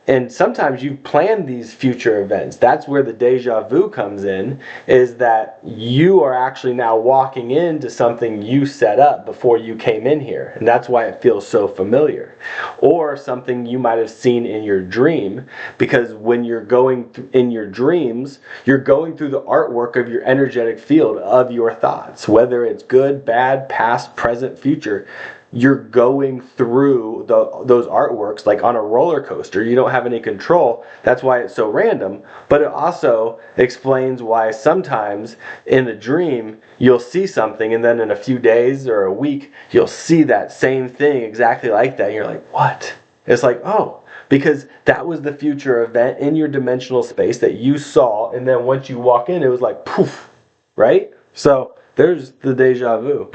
and sometimes you plan these future events. That's where the deja vu comes in, is that you are actually now walking into something you set up before you came in here. And that's why it feels so familiar. Or something you might have seen in your dream, because when you're going in your dreams, you're going through the artwork of your energetic field of your thoughts, whether it's good, bad, past, present, future. You're going through those artworks like on a roller coaster. You don't have any control. That's why it's so random. But it also explains why sometimes in the dream you'll see something, and then in a few days or a week you'll see that same thing exactly like that. And you're like, what? It's like, oh, because that was the future event in your dimensional space that you saw, and then once you walk in, it was like poof, right? So there's the deja vu.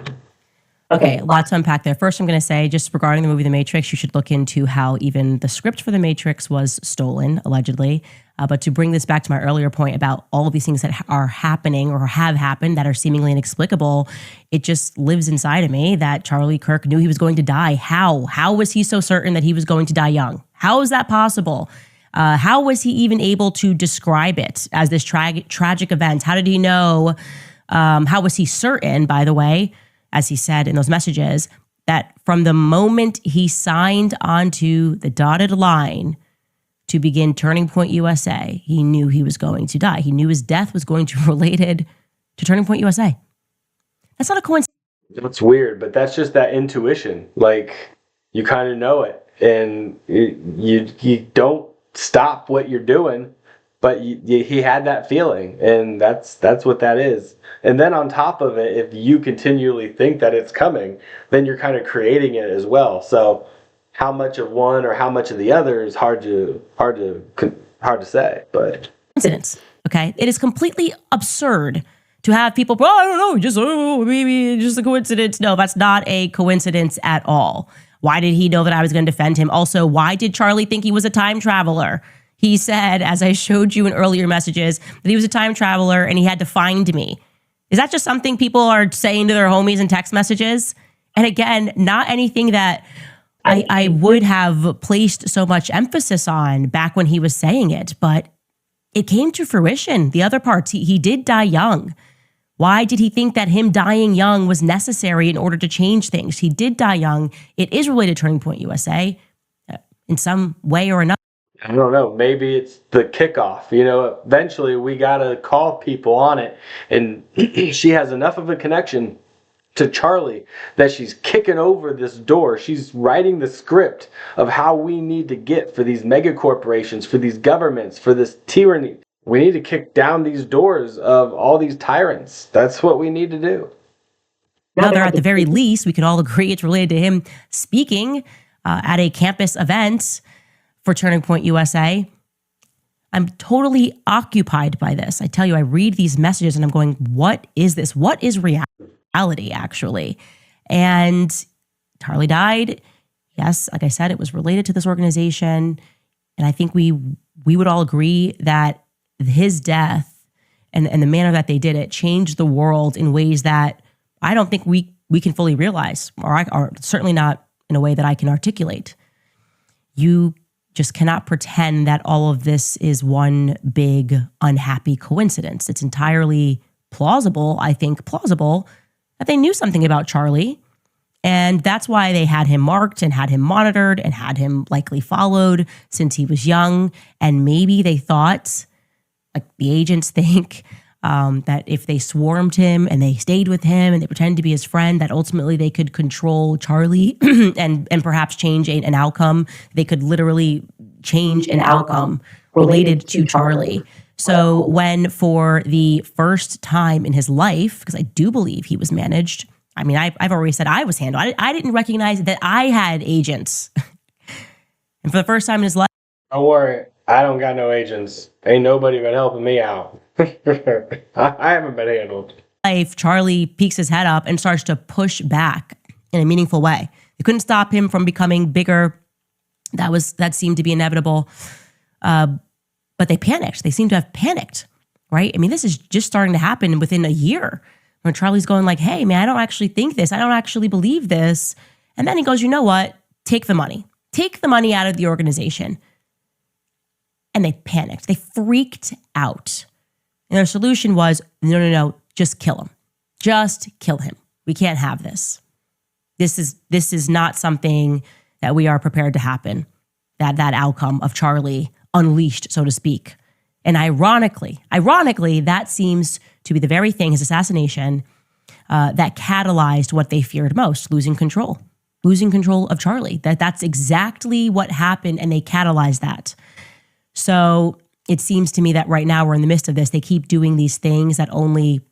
Okay, lots to unpack there. First, I'm going to say, just regarding the movie The Matrix, you should look into how even the script for The Matrix was stolen, allegedly. But to bring this back to my earlier point about all of these things that are happening or have happened that are seemingly inexplicable, it just lives inside of me that Charlie Kirk knew he was going to die. How? How was he so certain that he was going to die young? How is that possible? How was he even able to describe it as this tragic event? How did he know? How was he certain, by the way, as he said in those messages, that from the moment he signed onto the dotted line to begin Turning Point USA, he knew he was going to die. He knew his death was going to be related to Turning Point USA. That's not a coincidence. It's weird, but that's just that intuition. Like, you kind of know it, and you don't stop what you're doing, but he had that feeling, and that's what that is. And then on top of it, if you continually think that it's coming, then you're kind of creating it as well. So how much of one or how much of the other is hard to say. But coincidence, okay? It is completely absurd to have people, I don't know, maybe just a coincidence. No, that's not a coincidence at all. Why did he know that I was going to defend him? Also, why did Charlie think he was a time traveler? He said, as I showed you in earlier messages, that he was a time traveler and he had to find me. Is that just something people are saying to their homies in text messages? And again, not anything that I would have placed so much emphasis on back when he was saying it, but it came to fruition. The other parts, he did die young. Why did he think that him dying young was necessary in order to change things? He did die young. It is related to Turning Point USA in some way or another. I don't know. Maybe it's the kickoff. Eventually we got to call people on it. And she has enough of a connection to Charlie that she's kicking over this door. She's writing the script of how we need to get for these mega corporations, for these governments, for this tyranny. We need to kick down these doors of all these tyrants. That's what we need to do. Now, at the very least, we could all agree it's related to him speaking at a campus event for Turning Point USA. I'm totally occupied by this. I tell you, I read these messages and I'm going, what is this? What is reality, actually? And Charlie died. Yes, like I said, it was related to this organization. And I think we would all agree that his death and the manner that they did it changed the world in ways that I don't think we can fully realize, or certainly not in a way that I can articulate. You just cannot pretend that all of this is one big unhappy coincidence. It's entirely plausible, I think, that they knew something about Charlie. And that's why they had him marked and had him monitored and had him likely followed since he was young. And maybe they thought, like the agents think, that if they swarmed him and they stayed with him and they pretended to be his friend, that ultimately they could control Charlie and perhaps change an outcome. They could literally change an outcome related to Charlie. So when for the first time in his life, because I do believe he was managed, I mean, I've already said I was handled. I didn't recognize that I had agents. And for the first time in his life. Don't worry, I don't got no agents. Ain't nobody been helping me out. I haven't been handled. Charlie peeks his head up and starts to push back in a meaningful way. They couldn't stop him from becoming bigger. That seemed to be inevitable. But they panicked. They seem to have panicked, right? I mean, this is just starting to happen within a year when Charlie's going like, hey, man, I don't actually think this. I don't actually believe this. And then he goes, you know what? Take the money. Take the money out of the organization. And they panicked. They freaked out. And their solution was, no, just kill him. Just kill him. We can't have this. This is not something that we are prepared to happen. That outcome of Charlie unleashed, so to speak. And ironically, that seems to be the very thing, his assassination, that catalyzed what they feared most, losing control of Charlie. That's exactly what happened, and they catalyzed that. So it seems to me that right now we're in the midst of this. They keep doing these things that only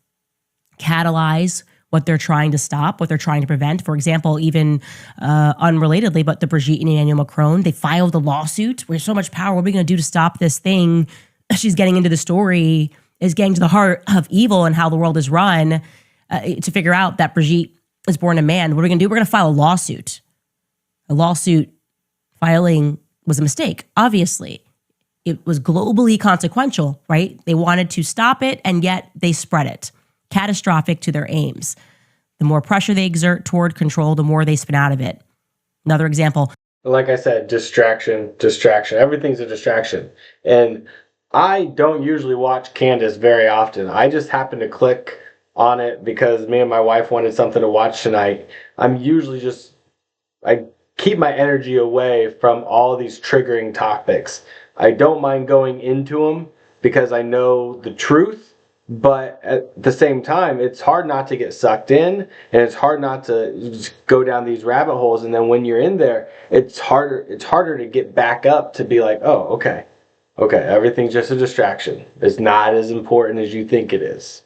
catalyze what they're trying to stop, what they're trying to prevent. For example, even unrelatedly, but the Brigitte and Emmanuel Macron, they filed a lawsuit. We have so much power. What are we going to do to stop this thing? She's getting into the story, is getting to the heart of evil and how the world is run to figure out that Brigitte is born a man. What are we going to do? We're going to file a lawsuit. A lawsuit filing was a mistake, obviously. It was globally consequential, right? They wanted to stop it, and yet they spread it. Catastrophic to their aims. The more pressure they exert toward control, the more they spin out of it. Another example. Like I said, distraction. Everything's a distraction. And I don't usually watch Candace very often. I just happen to click on it because me and my wife wanted something to watch tonight. I keep my energy away from all these triggering topics. I don't mind going into them because I know the truth, but at the same time, it's hard not to get sucked in, and it's hard not to just go down these rabbit holes. And then when you're in there, it's harder to get back up to be like, oh, okay, everything's just a distraction. It's not as important as you think it is.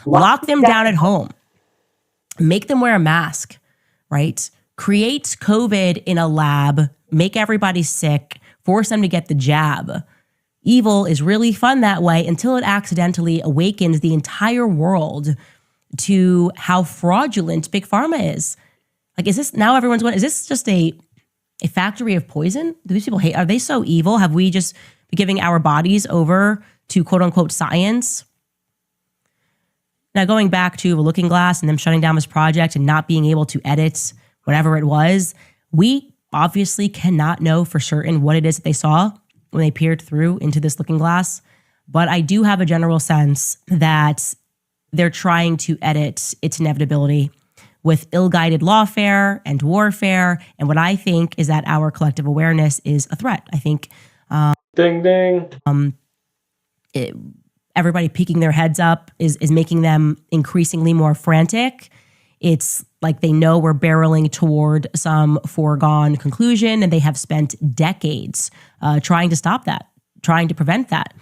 Lock them down at home. Make them wear a mask, right? Create COVID in a lab, make everybody sick, force them to get the jab. Evil is really fun that way until it accidentally awakens the entire world to how fraudulent Big Pharma is. Like, is this now everyone's going, is this just a factory of poison? Do these people hate? Are they so evil? Have we just giving our bodies over to quote unquote science. Now, going back to the Looking Glass and them shutting down this project and not being able to edit whatever it was, we obviously cannot know for certain what it is that they saw when they peered through into this Looking Glass. But I do have a general sense that they're trying to edit its inevitability with ill-guided lawfare and warfare. And what I think is that our collective awareness is a threat. I think ding, ding. Everybody peeking their heads up is making them increasingly more frantic. It's like they know we're barreling toward some foregone conclusion, and they have spent decades trying to stop that, trying to prevent that.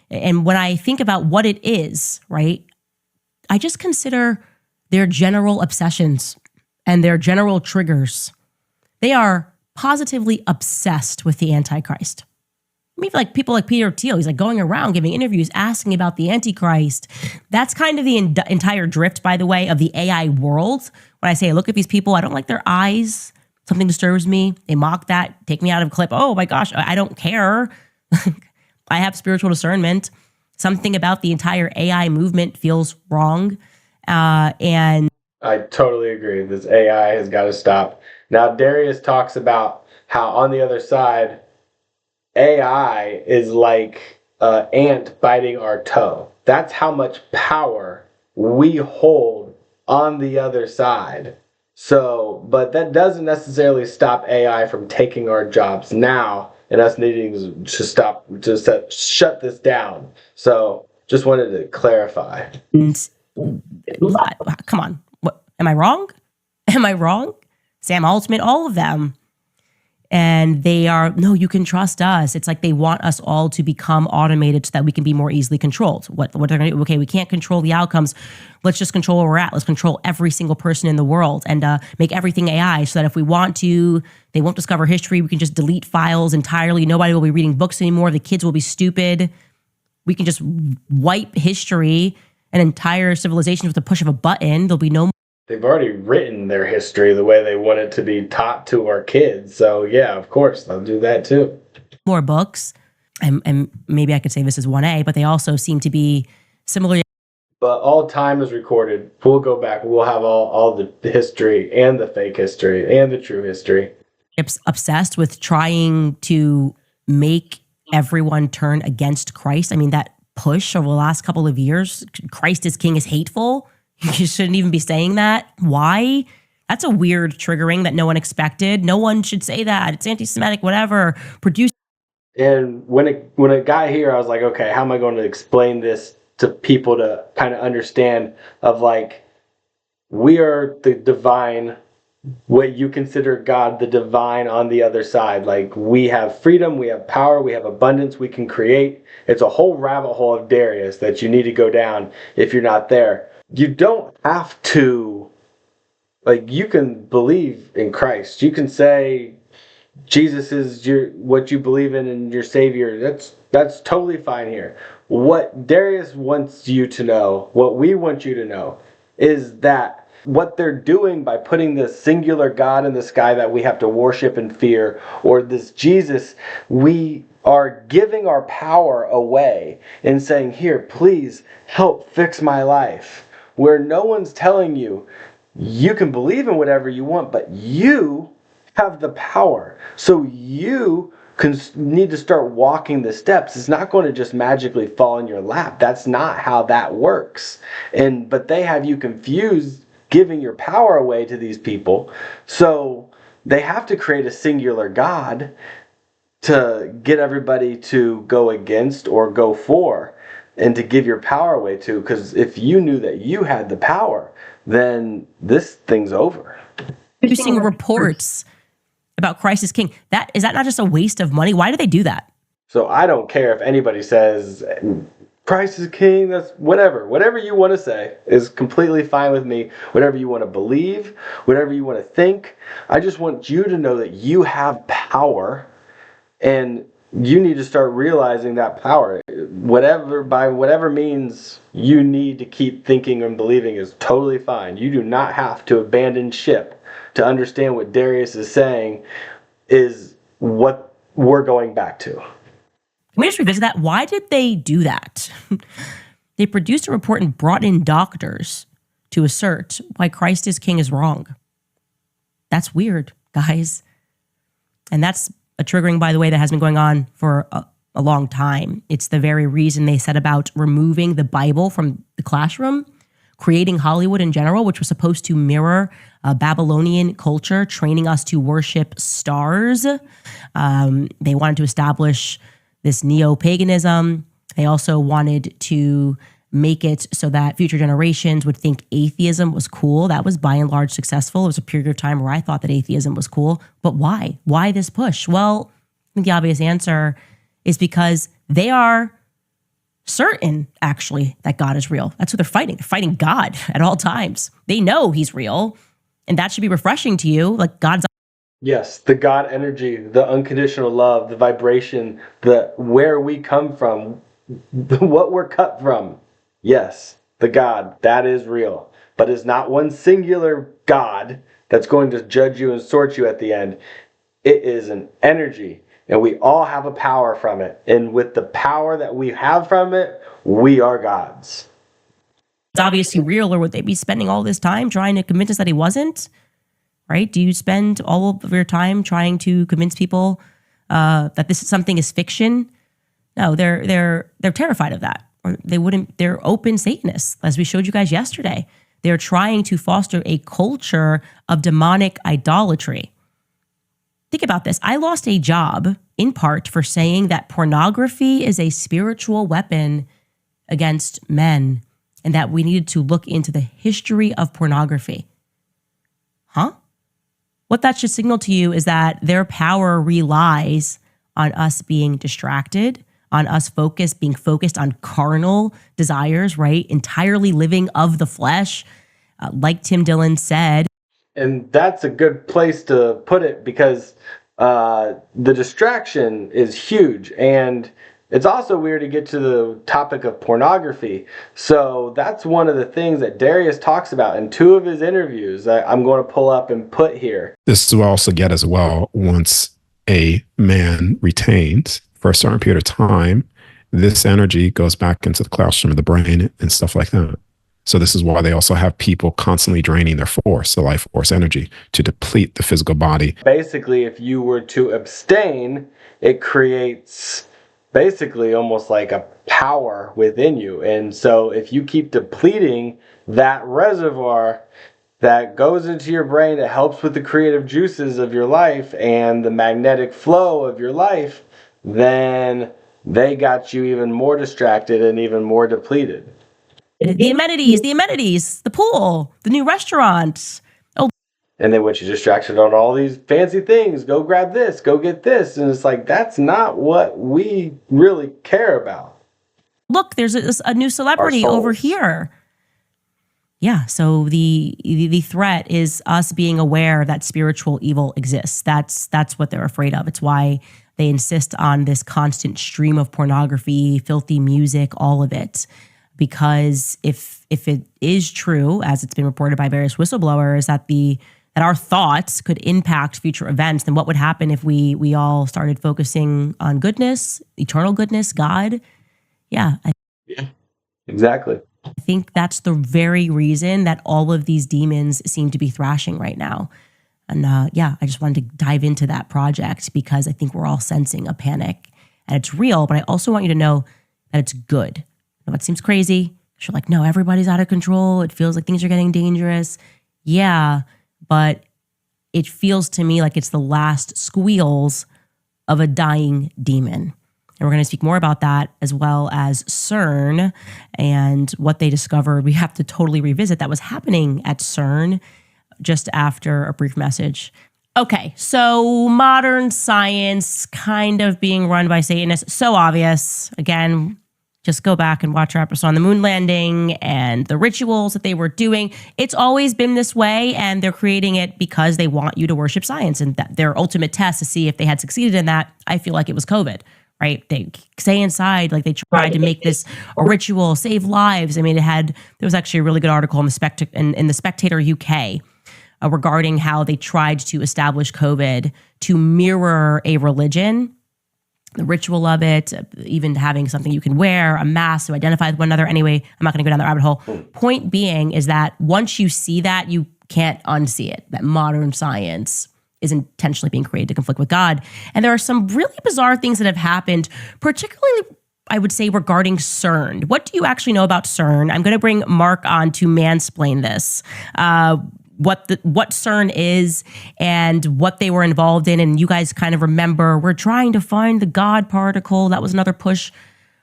And when I think about what it is, right, I just consider their general obsessions and their general triggers. They are positively obsessed with the Antichrist. I mean, like people like Peter Thiel, he's like going around giving interviews, asking about the Antichrist. That's kind of the entire drift, by the way, of the AI world. When I say, I look at these people, I don't like their eyes. Something disturbs me. They mock that, take me out of a clip. Oh my gosh, I don't care. I have spiritual discernment. Something about the entire AI movement feels wrong. And I totally agree. This AI has got to stop. Now, Darius talks about how on the other side, AI is like an ant biting our toe. That's how much power we hold on the other side. So, but that doesn't necessarily stop AI from taking our jobs now and us needing to stop, to shut this down. So, just wanted to clarify. Come on. What, am I wrong? Am I wrong? Sam Altman, all of them. And they are, no, you can trust us. It's like they want us all to become automated so that we can be more easily controlled. What they're going to do, okay, we can't control the outcomes. Let's just control where we're at. Let's control every single person in the world and make everything AI so that if we want to, they won't discover history. We can just delete files entirely. Nobody will be reading books anymore. The kids will be stupid. We can just wipe history and entire civilizations with the push of a button. There'll be no. They've already written their history the way they want it to be taught to our kids. So yeah, of course, they'll do that too. More books. And maybe I could say this is 1A, but they also seem to be similar. But all time is recorded. We'll go back. We'll have all the history and the fake history and the true history. Obsessed with trying to make everyone turn against Christ. I mean, that push over the last couple of years, Christ is king, is hateful. You shouldn't even be saying that. Why? That's a weird triggering that no one expected. No one should say that. It's anti-Semitic, whatever. And when it got here, I was like, okay, how am I going to explain this to people to kind of understand of like, we are the divine, what you consider God, the divine on the other side. Like we have freedom, we have power, we have abundance, we can create. It's a whole rabbit hole of Darius that you need to go down if you're not there. You don't have to, like, you can believe in Christ. You can say Jesus is what you believe in and your Savior. That's totally fine here. What Darius wants you to know, what we want you to know, is that what they're doing by putting this singular God in the sky that we have to worship and fear, or this Jesus, we are giving our power away and saying, here, please help fix my life. Where no one's telling you, you can believe in whatever you want, but you have the power. So you need to start walking the steps. It's not going to just magically fall in your lap. That's not how that works. But they have you confused, giving your power away to these people. So they have to create a singular God to get everybody to go against or go for, and to give your power away to. Because if you knew that you had the power, then this thing's over. Producing reports about Christ is king. Is that not just a waste of money? Why do they do that? So I don't care if anybody says Christ is king. That's whatever you want to say is completely fine with me. Whatever you want to believe, whatever you want to think. I just want you to know that you have power, and you need to start realizing that power. By whatever means you need to keep thinking and believing is totally fine. You do not have to abandon ship to understand what Darius is saying is what we're going back to. Can we just revisit that? Why did they do that? They produced a report and brought in doctors to assert why Christ is king is wrong. That's weird, guys. And that's a triggering, by the way, that has been going on for a long time. It's the very reason they set about removing the Bible from the classroom, creating Hollywood in general, which was supposed to mirror Babylonian culture, training us to worship stars. They wanted to establish this neo-paganism. They also wanted to make it so that future generations would think atheism was cool. That was by and large successful. It was a period of time where I thought that atheism was cool. But why? Why this push? Well, I think the obvious answer is because they are certain, actually, that God is real. That's what they're fighting. They're fighting God at all times. They know he's real, and that should be refreshing to you. Like, God's... Yes, the God energy, the unconditional love, the vibration, the where we come from, what we're cut from. Yes, the God, that is real. But it's not one singular God that's going to judge you and sort you at the end. It is an energy, and we all have a power from it. And with the power that we have from it, we are gods. It's obviously real, or would they be spending all this time trying to convince us that he wasn't? Right? Do you spend all of your time trying to convince people that this is something is fiction? No, they're terrified of that. Or they wouldn't, they're open Satanists, as we showed you guys yesterday. They're trying to foster a culture of demonic idolatry. Think about this. I lost a job in part for saying that pornography is a spiritual weapon against men and that we needed to look into the history of pornography. Huh? What that should signal to you is that their power relies on us being distracted, on us being focused on carnal desires, right? Entirely living of the flesh, like Tim Dillon said. And that's a good place to put it, because the distraction is huge. And it's also weird to get to the topic of pornography. So that's one of the things that Darius talks about in 2 of his interviews that I'm going to pull up and put here. This will also get as well, once a man retains for a certain period of time, this energy goes back into the classroom of the brain and stuff like that. So this is why they also have people constantly draining their force, the life force energy, to deplete the physical body. Basically, if you were to abstain, it creates basically almost like a power within you. And so if you keep depleting that reservoir that goes into your brain, that helps with the creative juices of your life and the magnetic flow of your life, then they got you even more distracted and even more depleted. The amenities, the pool, the new restaurants. Oh, and they want you distracted on all these fancy things. Go grab this, go get this. And it's like, that's not what we really care about. Look, there's a new celebrity over here. Yeah, so the threat is us being aware that spiritual evil exists. That's what they're afraid of. It's why they insist on this constant stream of pornography, filthy music, all of it. Because if it is true, as it's been reported by various whistleblowers, that our thoughts could impact future events, then what would happen if we all started focusing on goodness, eternal goodness, God? Yeah, exactly. I think that's the very reason that all of these demons seem to be thrashing right now. And I just wanted to dive into that project because I think we're all sensing a panic and it's real, but I also want you to know that it's good. I know it seems crazy. You're like, no, everybody's out of control. It feels like things are getting dangerous. Yeah, but it feels to me like it's the last squeals of a dying demon. And we're going to speak more about that, as well as CERN and what they discovered. We have to totally revisit that was happening at CERN just after a brief message. Okay, so modern science kind of being run by Satanists. So obvious. Again, just go back and watch our episode on the moon landing and the rituals that they were doing. It's always been this way, and they're creating it because they want you to worship science. And that their ultimate test to see if they had succeeded in that, I feel like it was COVID. Right? They stay inside, like they tried to make this a ritual, save lives. I mean, there was actually a really good article in the Spectator UK regarding how they tried to establish COVID to mirror a religion the ritual of it, even having something you can wear, a mask to identify with one another. Anyway, I'm not going to go down that rabbit hole. Point being is that once you see that, you can't unsee it, that modern science is intentionally being created to conflict with God. And there are some really bizarre things that have happened, particularly, I would say, regarding CERN. What do you actually know about CERN? I'm going to bring Mark on to mansplain this. What CERN is and what they were involved in. And you guys kind of remember, we're trying to find the God particle. That was another push.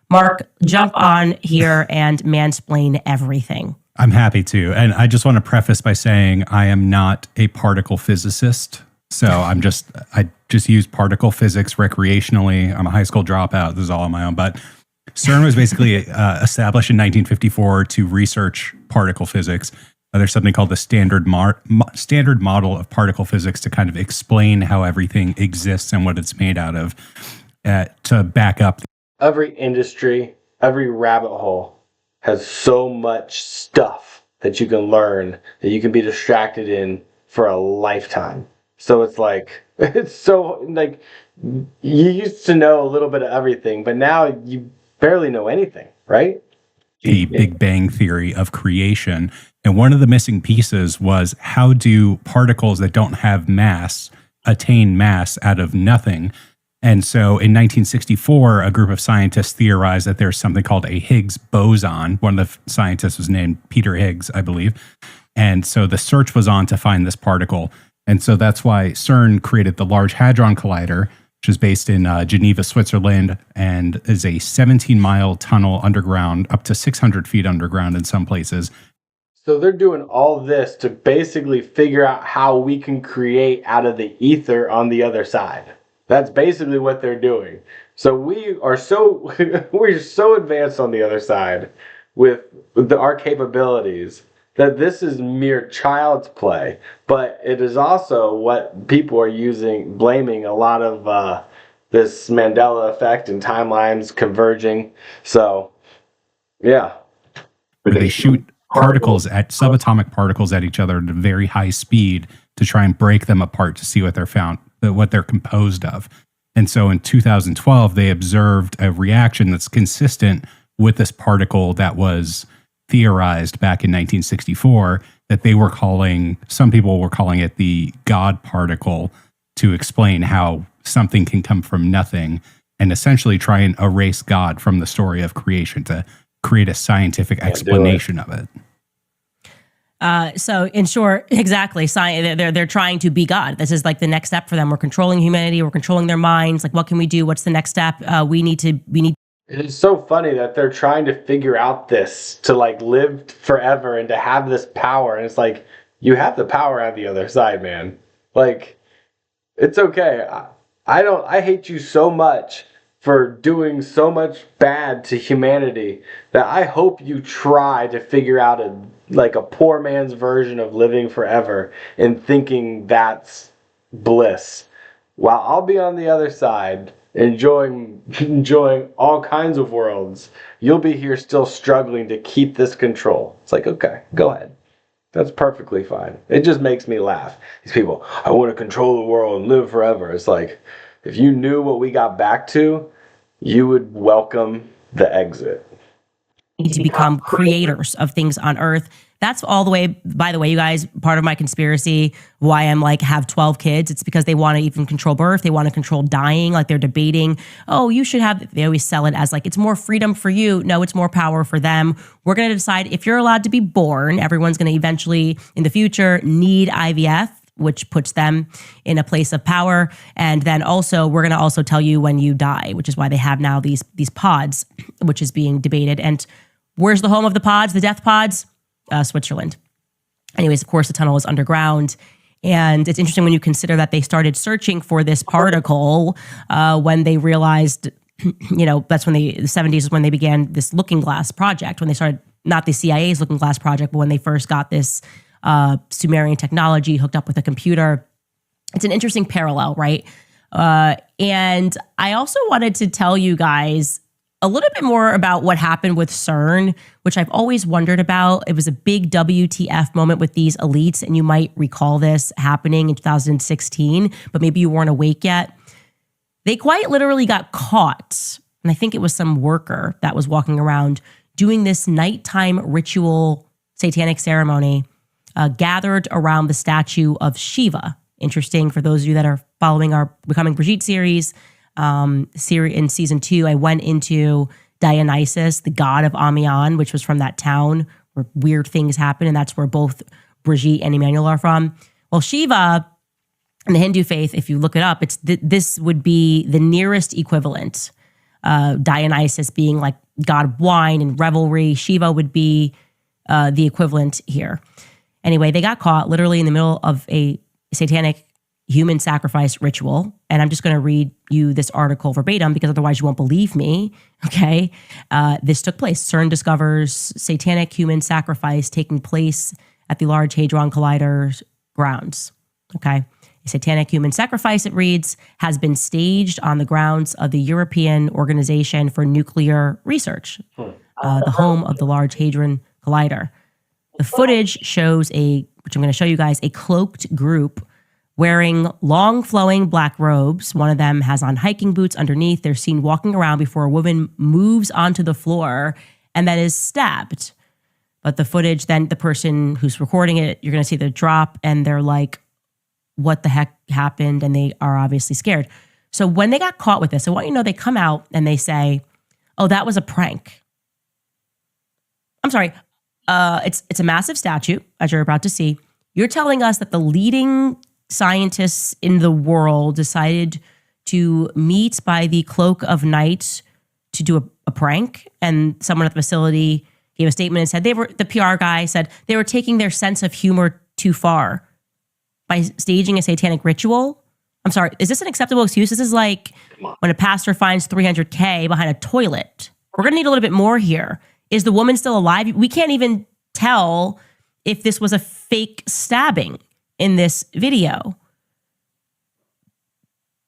Mark, jump on here and mansplain everything. I'm happy to. And I just want to preface by saying I am not a particle physicist. So I just use particle physics recreationally. I'm a high school dropout. This is all on my own. But CERN was basically established in 1954 to research particle physics. There's something called the standard model of particle physics to kind of explain how everything exists and what it's made out of, to back up. Every industry, every rabbit hole has so much stuff that you can learn that you can be distracted in for a lifetime. So it's like, it's so like, you used to know a little bit of everything, but now you barely know anything, right? The Big Bang theory of creation. And one of the missing pieces was, how do particles that don't have mass attain mass out of nothing? And so in 1964, a group of scientists theorized that there's something called a Higgs boson. One of the scientists was named Peter Higgs, I believe. And so the search was on to find this particle. And so that's why CERN created the Large Hadron Collider, which is based in Geneva, Switzerland, and is a 17-mile tunnel underground, up to 600 feet underground in some places. So they're doing all this to basically figure out how we can create out of the ether on the other side. That's basically what they're doing. So we're so advanced on the other side with our capabilities that this is mere child's play. But it is also what people are blaming a lot of this Mandela effect and timelines converging. So, yeah. Where they shoot subatomic particles at each other at a very high speed to try and break them apart to see what they're composed of. And so in 2012, they observed a reaction that's consistent with this particle that was theorized back in 1964 that some people were calling it the God particle, to explain how something can come from nothing and essentially try and erase God from the story of creation to create a scientific explanation of it. So in short, exactly, they're trying to be God. This is like the next step for them. We're controlling humanity. We're controlling their minds. Like, what can we do? What's the next step? We need. It's so funny that they're trying to figure out this to like live forever and to have this power. And it's like, you have the power on the other side, man. Like, it's okay. I hate you so much for doing so much bad to humanity that I hope you try to figure out a poor man's version of living forever and thinking that's bliss. While I'll be on the other side enjoying all kinds of worlds, you'll be here still struggling to keep this control. It's like, okay, go ahead. That's perfectly fine. It just makes me laugh. These people, I want to control the world and live forever. It's like, if you knew what we got back to, you would welcome the exit. Need to become creators of things on Earth. That's all the way, by the way, you guys, part of my conspiracy, why I'm like, have 12 kids. It's because they want to even control birth. They want to control dying. Like, they're debating, oh, you should have, they always sell it as like, it's more freedom for you. No, it's more power for them. We're going to decide if you're allowed to be born. Everyone's going to eventually, in the future, need IVF, which puts them in a place of power. And then also, we're going to also tell you when you die, which is why they have now these pods, which is being debated. And where's the home of the pods, the death pods? Switzerland. Anyways, of course, the tunnel is underground. And it's interesting when you consider that they started searching for this particle when they realized, that's when the 70s is when they began this Looking Glass project, when they started, not the CIA's Looking Glass project, but when they first got this Sumerian technology hooked up with a computer. It's an interesting parallel, right? And I also wanted to tell you guys a little bit more about what happened with CERN, which I've always wondered about. It was a big WTF moment with these elites, and you might recall this happening in 2016, but maybe you weren't awake yet. They quite literally got caught, and I think it was some worker that was walking around doing this nighttime ritual satanic ceremony gathered around the statue of Shiva. Interesting for those of you that are following our Becoming Brigitte series. In season 2, I went into Dionysus, the god of Amiens, which was from that town where weird things happen, and that's where both Brigitte and Emmanuel are from. Well, Shiva in the Hindu faith, if you look it up, this would be the nearest equivalent. Dionysus being like god of wine and revelry. Shiva would be the equivalent here. Anyway, they got caught literally in the middle of a satanic human sacrifice ritual. And I'm just going to read you this article verbatim because otherwise you won't believe me. Okay. This took place. CERN discovers satanic human sacrifice taking place at the Large Hadron Collider grounds. Okay. A satanic human sacrifice, it reads, has been staged on the grounds of the European Organization for Nuclear Research, the home of the Large Hadron Collider. The footage shows which I'm going to show you guys, a cloaked group wearing long flowing black robes. One of them has on hiking boots underneath. They're seen walking around before a woman moves onto the floor and then is stabbed. But the footage, then the person who's recording it, you're going to see the drop and they're like, what the heck happened? And they are obviously scared. So when they got caught with this, I want you to know they come out and they say, oh, that was a prank. I'm sorry. It's a massive statue, as you're about to see. You're telling us that the leading scientists in the world decided to meet by the cloak of night to do a prank, and someone at the facility gave a statement and said the PR guy said they were taking their sense of humor too far by staging a satanic ritual. I'm sorry, is this an acceptable excuse? This is like when a pastor finds $300K behind a toilet. We're going to need a little bit more here. Is the woman still alive? We can't even tell if this was a fake stabbing in this video.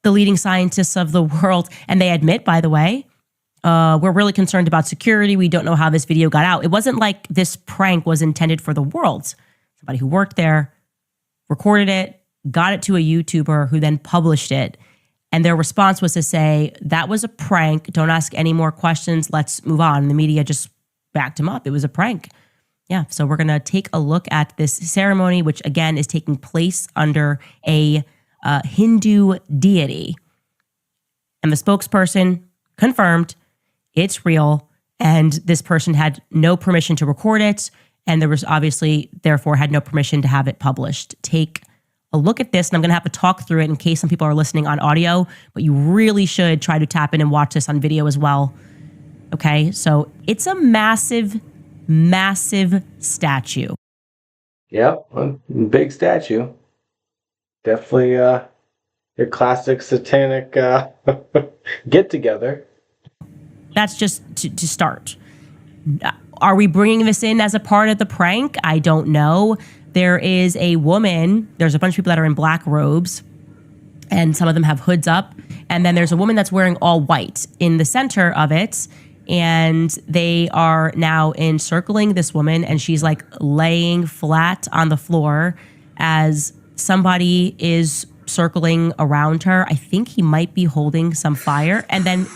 The leading scientists of the world, and they admit, by the way, we're really concerned about security. We don't know how this video got out. It wasn't like this prank was intended for the world. Somebody who worked there recorded it, got it to a YouTuber who then published it. And their response was to say, that was a prank. Don't ask any more questions. Let's move on. And the media just backed him up. It was a prank. Yeah, so we're going to take a look at this ceremony, which again is taking place under a Hindu deity. And the spokesperson confirmed it's real, and this person had no permission to record it, and there was obviously, therefore, had no permission to have it published. Take a look at this, and I'm going to have to talk through it in case some people are listening on audio, but you really should try to tap in and watch this on video as well. Okay, so it's a massive, massive statue. Yep, big statue. Definitely your classic satanic get together. That's just to start. Are we bringing this in as a part of the prank? I don't know. There is a woman, there's a bunch of people that are in black robes, and some of them have hoods up. And then there's a woman that's wearing all white in the center of it. And they are now encircling this woman, and she's like laying flat on the floor as somebody is circling around her. I think he might be holding some fire. And then,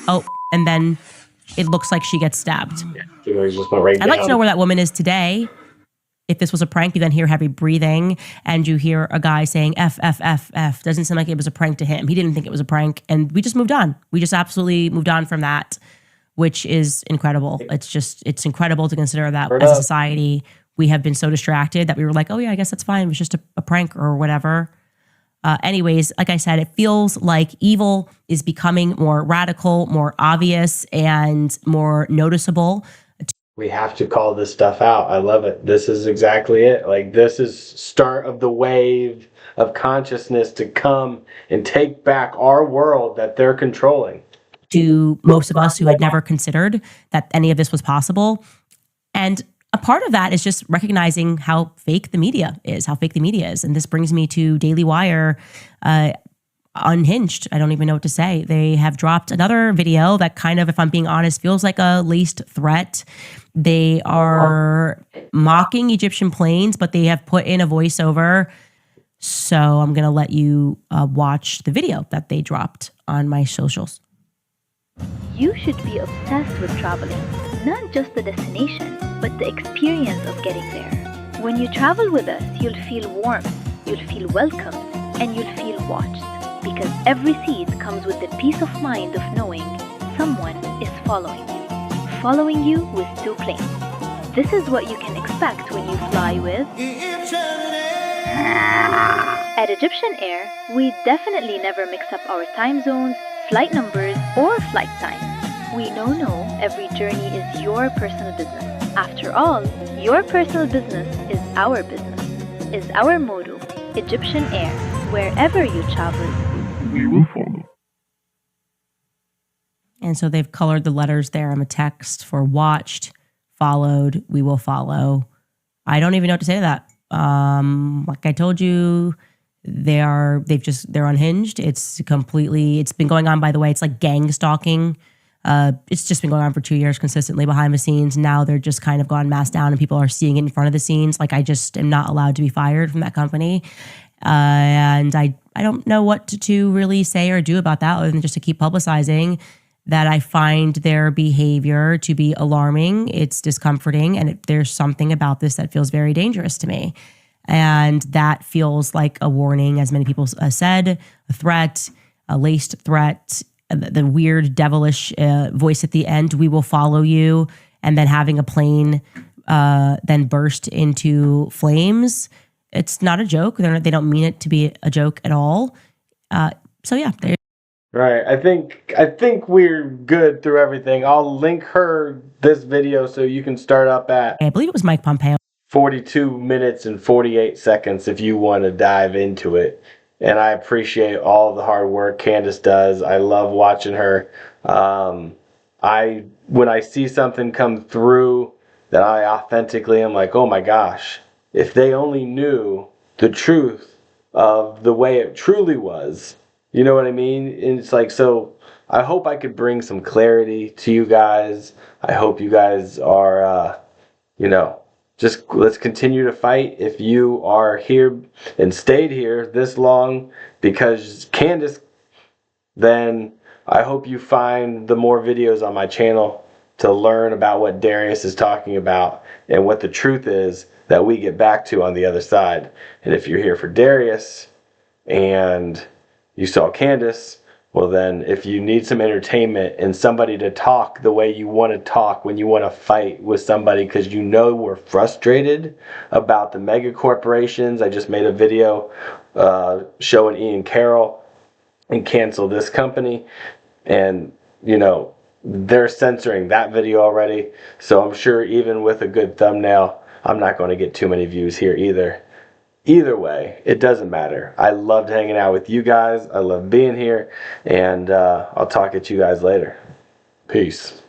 it looks like she gets stabbed. I'd like to know where that woman is today. If this was a prank, you then hear heavy breathing and you hear a guy saying F, F, F, F. Doesn't seem like it was a prank to him. He didn't think it was a prank. And we just moved on. We just absolutely moved on from that, which is incredible. It's incredible to consider that as a society, we have been so distracted that we were like, oh yeah, I guess that's fine. It was just a prank or whatever. Anyways, like I said, it feels like evil is becoming more radical, more obvious, and more noticeable. We have to call this stuff out. I love it. This is exactly it. Like, this is start of the wave of consciousness to come and take back our world that they're controlling. To most of us who had never considered that any of this was possible. And a part of that is just recognizing how fake the media is, And this brings me to Daily Wire, Unhinged. I don't even know what to say. They have dropped another video that kind of, if I'm being honest, feels like a laced threat. They are mocking Egyptian planes, but they have put in a voiceover. So I'm going to let you watch the video that they dropped on my socials. You should be obsessed with traveling, not just the destination, but the experience of getting there. When you travel with us, you'll feel warmth, you'll feel welcomed, and you'll feel watched, because every seat comes with the peace of mind of knowing someone is following you with 2 planes. This is what you can expect when you fly with At Egyptian Air, we definitely never mix up our time zones, flight numbers, or flight times. We know every journey is your personal business. After all, your personal business is our business, is our motto. Egyptian Air, wherever you travel, we will follow. And so they've colored the letters there on the text for watched, followed, we will follow. I don't even know what to say to that. Like I told you, they're unhinged. It's been going on, by the way. It's like gang stalking. It's just been going on for 2 years consistently behind the scenes. Now they're just kind of gone mass down and people are seeing it in front of the scenes. Like I just am not allowed to be fired from that company. And I don't know what to really say or do about that other than just to keep publicizing that I find their behavior to be alarming. It's discomforting. And there's something about this that feels very dangerous to me. And that feels like a warning, as many people said, a threat, a laced threat, the weird devilish voice at the end, we will follow you, and then having a plane then burst into flames. It's not a joke. They don't mean it to be a joke at all. So yeah. Right. I think we're good through everything. I'll link this video so you can start up at, I believe it was Mike Pompeo, 42 minutes and 48 seconds if you want to dive into it. And I appreciate all the hard work Candace does. I love watching her. When I see something come through that I authentically am like, oh my gosh, if they only knew the truth of the way it truly was, you know what I mean? And it's like, so I hope I could bring some clarity to you guys. I hope you guys are, just let's continue to fight. If you are here and stayed here this long because Candace, then I hope you find the more videos on my channel to learn about what Darius is talking about and what the truth is that we get back to on the other side. And if you're here for Darius and you saw Candace, well then, if you need some entertainment and somebody to talk the way you want to talk when you want to fight with somebody because we're frustrated about the mega corporations. I just made a video showing Ian Carroll and cancel this company. And, they're censoring that video already. So I'm sure even with a good thumbnail, I'm not going to get too many views here either. Either way, it doesn't matter. I loved hanging out with you guys. I love being here. And I'll talk at you guys later. Peace.